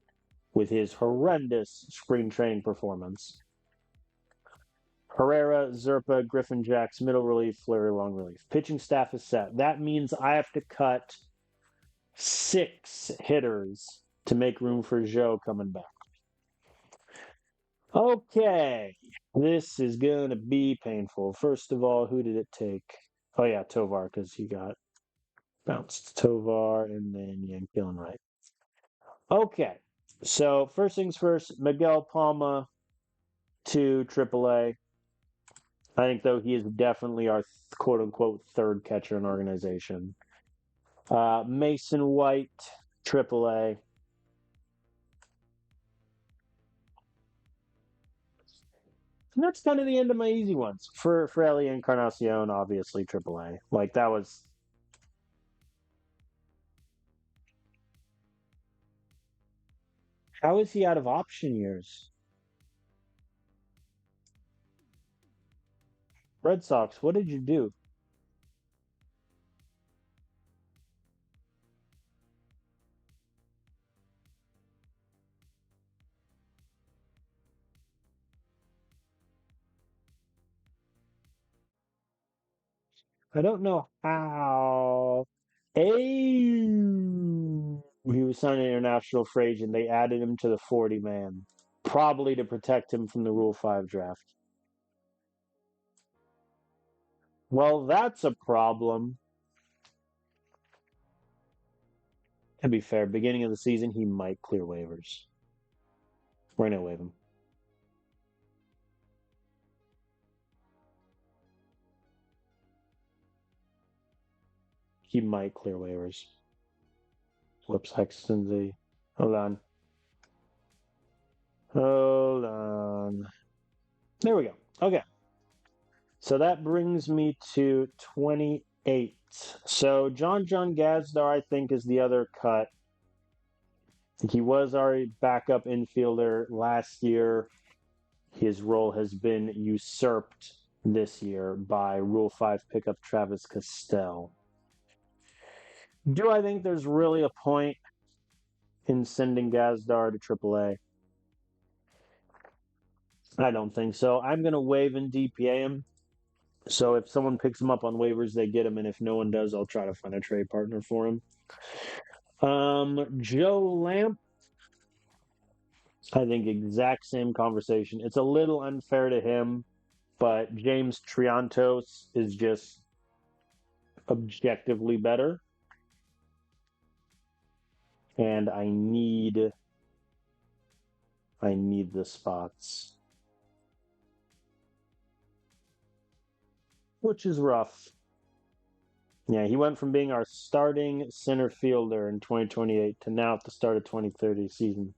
with his horrendous spring training performance. Herrera, Zerpa, Griffin Jacks, middle relief, Fleury, long relief. Pitching staff is set. That means I have to cut 6 hitters to make room for Joe coming back. Okay, this is going to be painful. First of all, who did it take? Oh, yeah, Tovar, because he got bounced. Tovar and then Yank right. Okay, so first things first, Miguel Palma to AAA. I think, though, he is definitely our quote unquote third catcher in organization. Mason White, AAA. And that's kind of the end of my easy ones. For Ellie Encarnacion, obviously AAA. Like that was. How is he out of option years? Red Sox, what did you do? I don't know how. He was signed an international free agent. They added him to the 40 man, probably to protect him from the Rule 5 draft. Well, that's a problem. To be fair, beginning of the season, he might clear waivers. We're going to waive him. He might clear waivers. Whoops, Hexton. Hold on. Hold on. There we go. Okay. So that brings me to 28. So John Gazdar, I think, is the other cut. He was our backup infielder last year. His role has been usurped this year by Rule 5 pickup Travis Castell. Do I think there's really a point in sending Gazdar to AAA? I don't think so. I'm going to waive and DPA him. So if someone picks him up on waivers, they get him, and if no one does, I'll try to find a trade partner for him. Joe Lamp, I think exact same conversation. It's a little unfair to him, but James Triantos is just objectively better. And I need the spots. Which is rough. Yeah, he went from being our starting center fielder in 2028 to now at the start of 2030 season.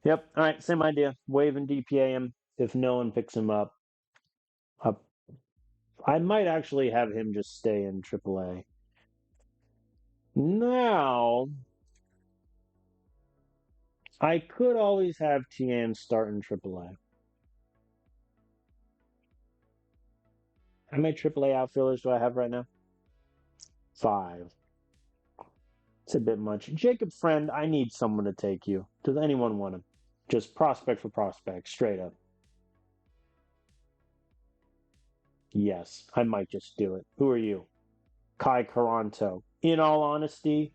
Yep. All right. Same idea. Wave and DPA him if no one picks him up. I might actually have him just stay in AAA. Now, I could always have Tian start in AAA. How many AAA outfielders do I have right now? 5. It's a bit much. Jacob Friend, I need someone to take you. Does anyone want him? Just prospect for prospect, straight up. Yes, I might just do it. Who are you? Kai Caranto. In all honesty,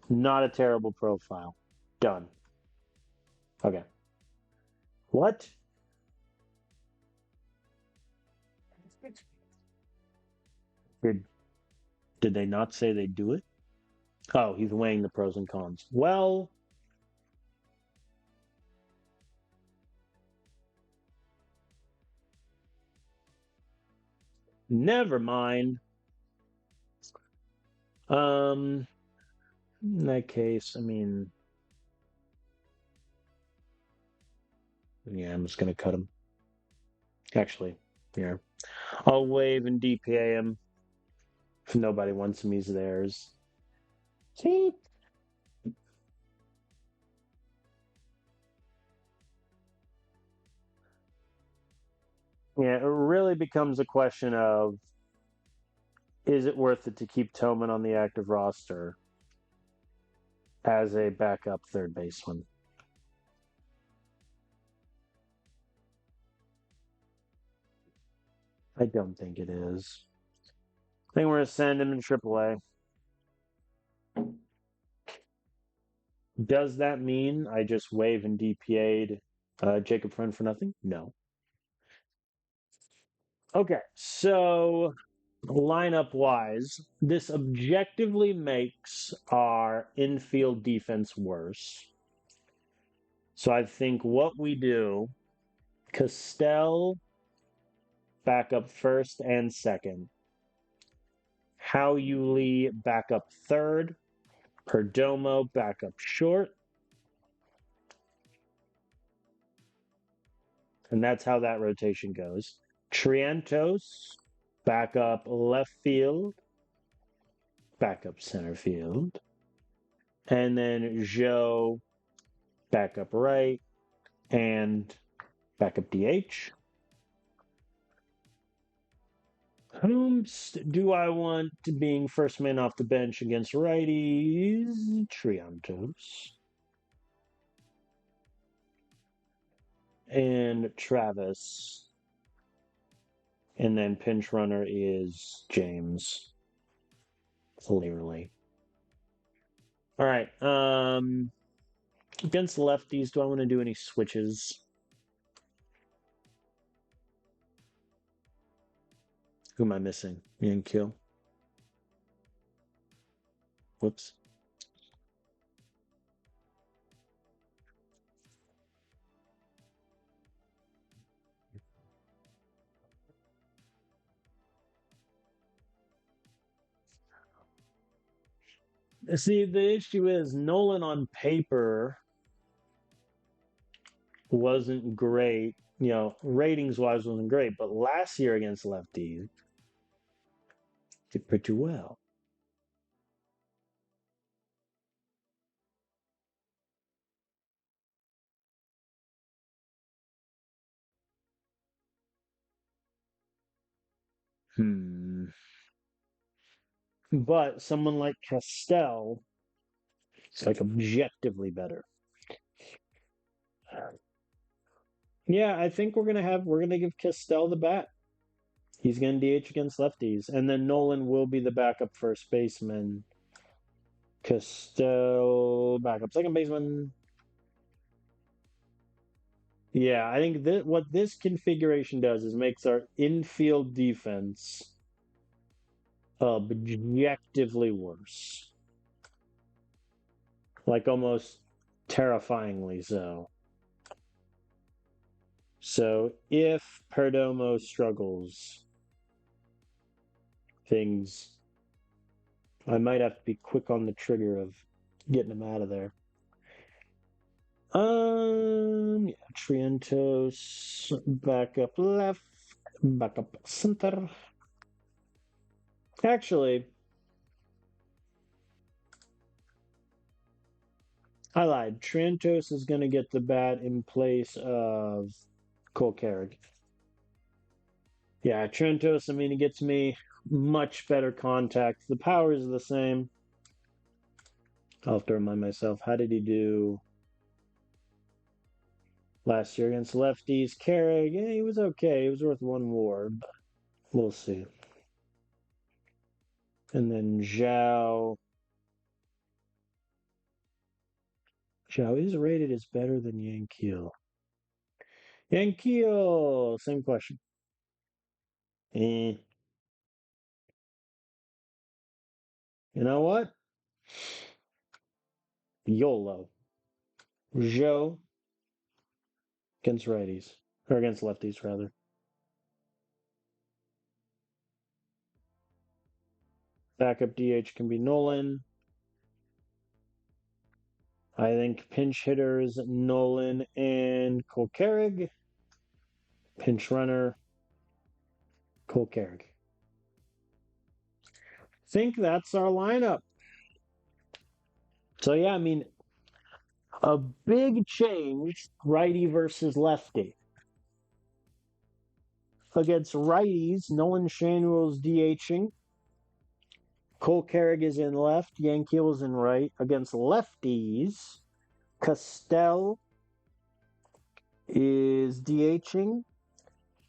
not a terrible profile. Done. Okay. What? Did, did they not say they'd do it? Oh, he's weighing the pros and cons. Well, never mind. Um, in that case, I mean, yeah, I'm just gonna cut him. Actually, yeah. I'll waive and DPA him. If nobody wants him, he's theirs. See? Yeah, it really becomes a question of is it worth it to keep Tillman on the active roster as a backup third baseman? I don't think it is. I think we're going to send him to AAA. Does that mean I just waive and DPA'd Jacob Friend for nothing? No. Okay, so lineup wise, this objectively makes our infield defense worse. So I think what we do, Castell back up first and second, How Yuli back up third, Perdomo back up short, and that's how that rotation goes. Trientos back up left field, back up center field, and then Joe back up right and back up DH. Whom do I want being first man off the bench against righties? Triantos. And Travis. And then pinch runner is James. Clearly. All right. Against lefties, do I want to do any switches? Who am I missing? Ian Kill. Whoops. See, the issue is Nolan on paper wasn't great. Ratings wise wasn't great, but last year against lefties did pretty well. Hmm. But someone like Castell is like objectively better. Yeah, I think we're gonna give Castell the bat. He's gonna DH against lefties, and then Nolan will be the backup first baseman. Castell backup second baseman. Yeah, I think that what this configuration does is makes our infield defense objectively worse. Like almost terrifyingly so. So if Perdomo struggles, things I might have to be quick on the trigger of getting him out of there. Yeah, Trientos back up left, back up center. Actually, I lied. Trientos is going to get the bat in place of Cole Carrick. Yeah, Trentos, I mean, he gets me much better contact. The power is the same. I'll have to remind myself, how did he do last year against lefties? Carrig, yeah, he was okay. He was worth one war, but we'll see. And then Zhao. Zhao is rated as better than Yankiel. Yankiel! Same question. Eh. You know what? YOLO. Zhou against righties. Or against lefties, rather. Backup DH can be Nolan. I think pinch hitters Nolan and Kolkarig. Pinch runner Kolkarig. Think that's our lineup. So yeah, I mean, a big change, righty versus lefty. Against righties, Nolan Schanuel's DHing. Cole Carrig is in left, Yankeel's in right. Against lefties, Castell is DHing.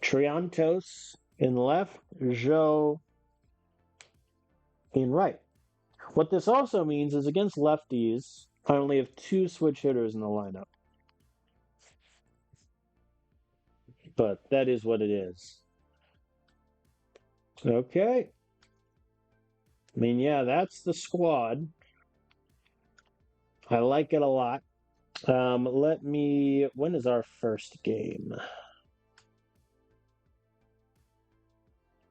Triantos in left, Joe in right. What this also means is against lefties, I only have two switch hitters in the lineup. But that is what it is. Okay. I mean, yeah, that's the squad. I like it a lot. When is our first game?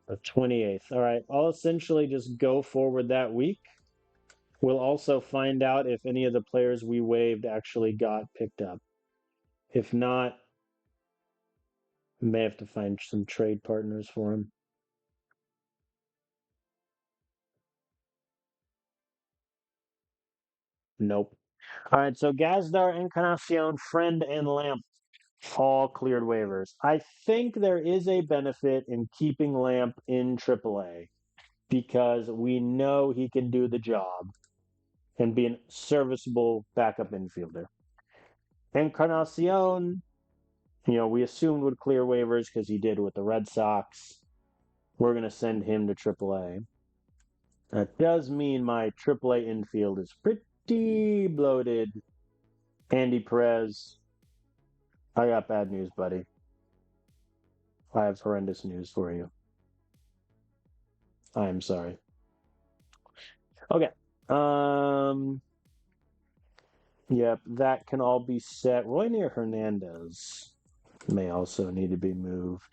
The 28th. All right. I'll essentially just go forward that week. We'll also find out if any of the players we waived actually got picked up. If not, may have to find some trade partners for him. Nope. All right, so Gazdar, Encarnacion, Friend, and Lamp all cleared waivers. I think there is a benefit in keeping Lamp in AAA because we know he can do the job and be a serviceable backup infielder. Encarnacion, we assumed would clear waivers because he did with the Red Sox. We're going to send him to AAA. That does mean my AAA infield is pretty bloated. Andy Perez, I got bad news, buddy. I have horrendous news for you. I am sorry. Okay. Yep, that can all be set. Roynier Hernandez may also need to be moved.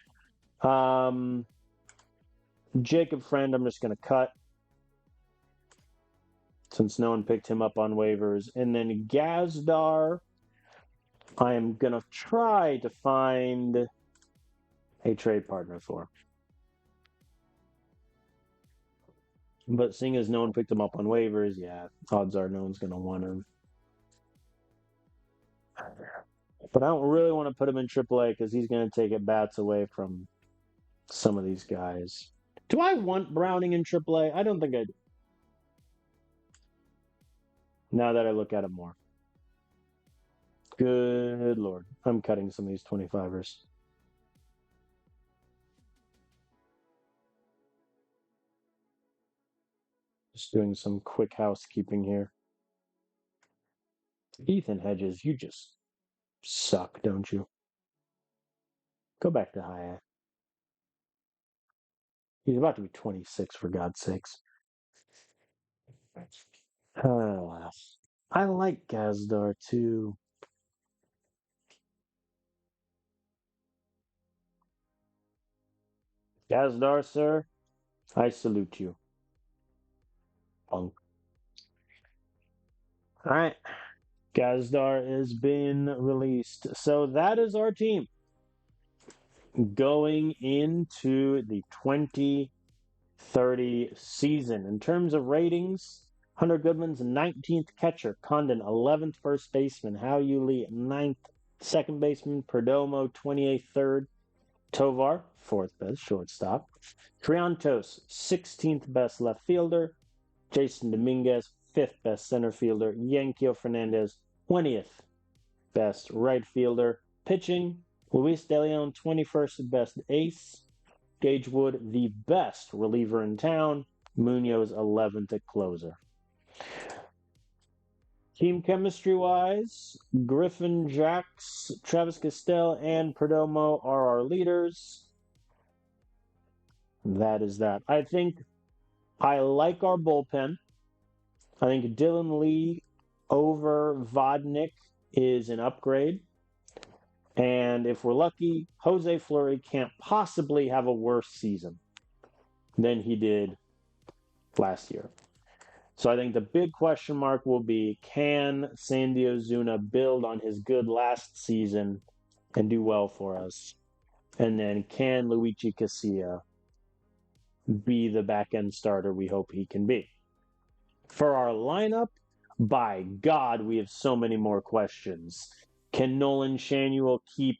Jacob Friend, I'm just going to cut since no one picked him up on waivers. And then Gazdar, I am going to try to find a trade partner for. But seeing as no one picked him up on waivers, yeah, odds are no one's going to want him. But I don't really want to put him in AAA because he's going to take at bats away from some of these guys. Do I want Browning in AAA? I don't think I do. Now that I look at it more. Good Lord. I'm cutting some of these 25ers. Just doing some quick housekeeping here. Ethan Hedges, you just suck, don't you? Go back to high A. He's about to be 26, for God's sakes. Alas. I like Gazdar, too. Gazdar, sir, I salute you. Punk. All right. Gazdar has been released. So that is our team going into the 2030 season. In terms of ratings, Hunter Goodman's 19th catcher, Condon 11th first baseman, Hao Yuli 9th second baseman, Perdomo 28th third, Tovar, fourth best shortstop. Triantos, 16th best left fielder. Jason Dominguez, fifth best center fielder. Yankio Fernandez, 20th best right fielder. Pitching, Luis De Leon, 21st best ace. Gage Wood, the best reliever in town. Munoz, 11th at closer. Team chemistry wise, Griffin, Jax, Travis Castell, and Perdomo are our leaders. That is that. I think I like our bullpen. I think Dylan Lee over Vodnik is an upgrade. And if we're lucky, Jose Fleury can't possibly have a worse season than he did last year. So I think the big question mark will be, can Sandy Ozuna build on his good last season and do well for us? And then can Luigi Casilla be the back-end starter we hope he can be? For our lineup, by God, we have so many more questions. Can Nolan Shanuel keep,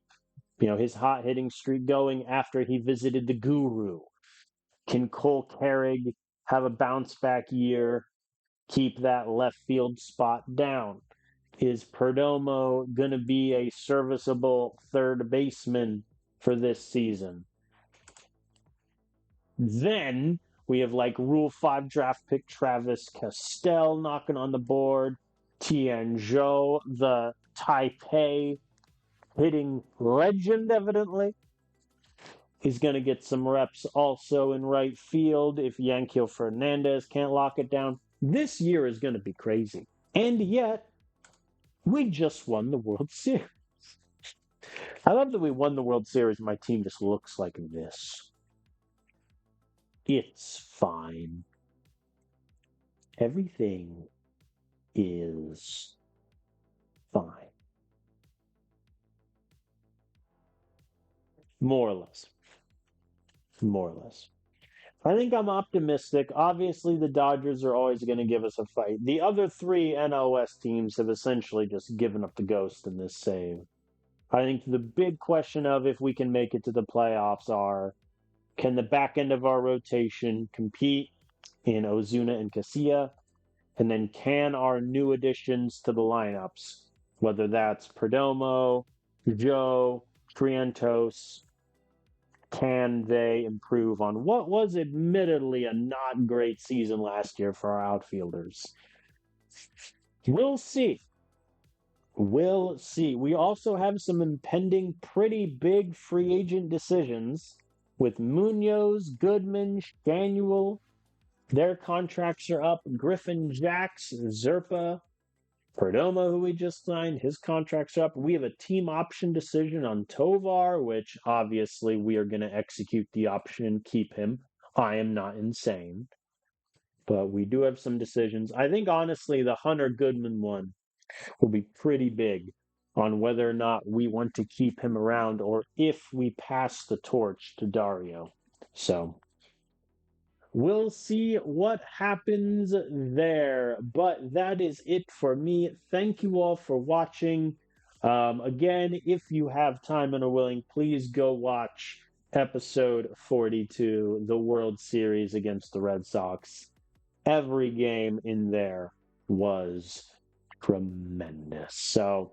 his hot hitting streak going after he visited the Guru? Can Cole Carrig have a bounce back year, keep that left field spot down? Is Perdomo going to be a serviceable third baseman for this season? Then we have Rule 5 draft pick Travis Castell knocking on the board. Tian Zhou, the Taipei hitting legend, evidently. He's going to get some reps also in right field if Yankio Fernandez can't lock it down. This year is going to be crazy. And yet, we just won the World Series. I love that we won the World Series. My team just looks like this. It's fine. Everything is fine. More or less. More or less. I think I'm optimistic. Obviously, the Dodgers are always going to give us a fight. The other three NOS teams have essentially just given up the ghost in this save. I think the big question of if we can make it to the playoffs are, can the back end of our rotation compete in Ozuna and Casilla? And then can our new additions to the lineups, whether that's Perdomo, Joe, Triantos, can they improve on what was admittedly a not great season last year for our outfielders? We'll see. We'll see. We also have some impending pretty big free agent decisions with Munoz, Goodman, Shanuel. Their contracts are up. Griffin, Jax, Zerpa, Perdomo, who we just signed, his contract's up. We have a team option decision on Tovar, which obviously we are going to execute the option and keep him. I am not insane. But we do have some decisions. I think, honestly, the Hunter Goodman one will be pretty big on whether or not we want to keep him around or if we pass the torch to Dario. So we'll see what happens there. But that is it for me. Thank you all for watching. Again, if you have time and are willing, please go watch episode 42, the World Series against the Red Sox. Every game in there was tremendous. So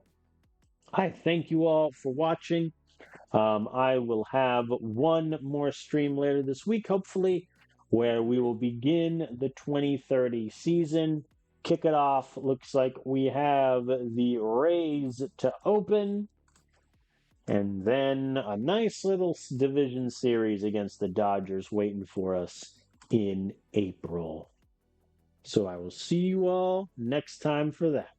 I thank you all for watching. I will have one more stream later this week, hopefully, where we will begin the 2030 season. Kick it off. Looks like we have the Rays to open. And then a nice little division series against the Dodgers waiting for us in April. So I will see you all next time for that.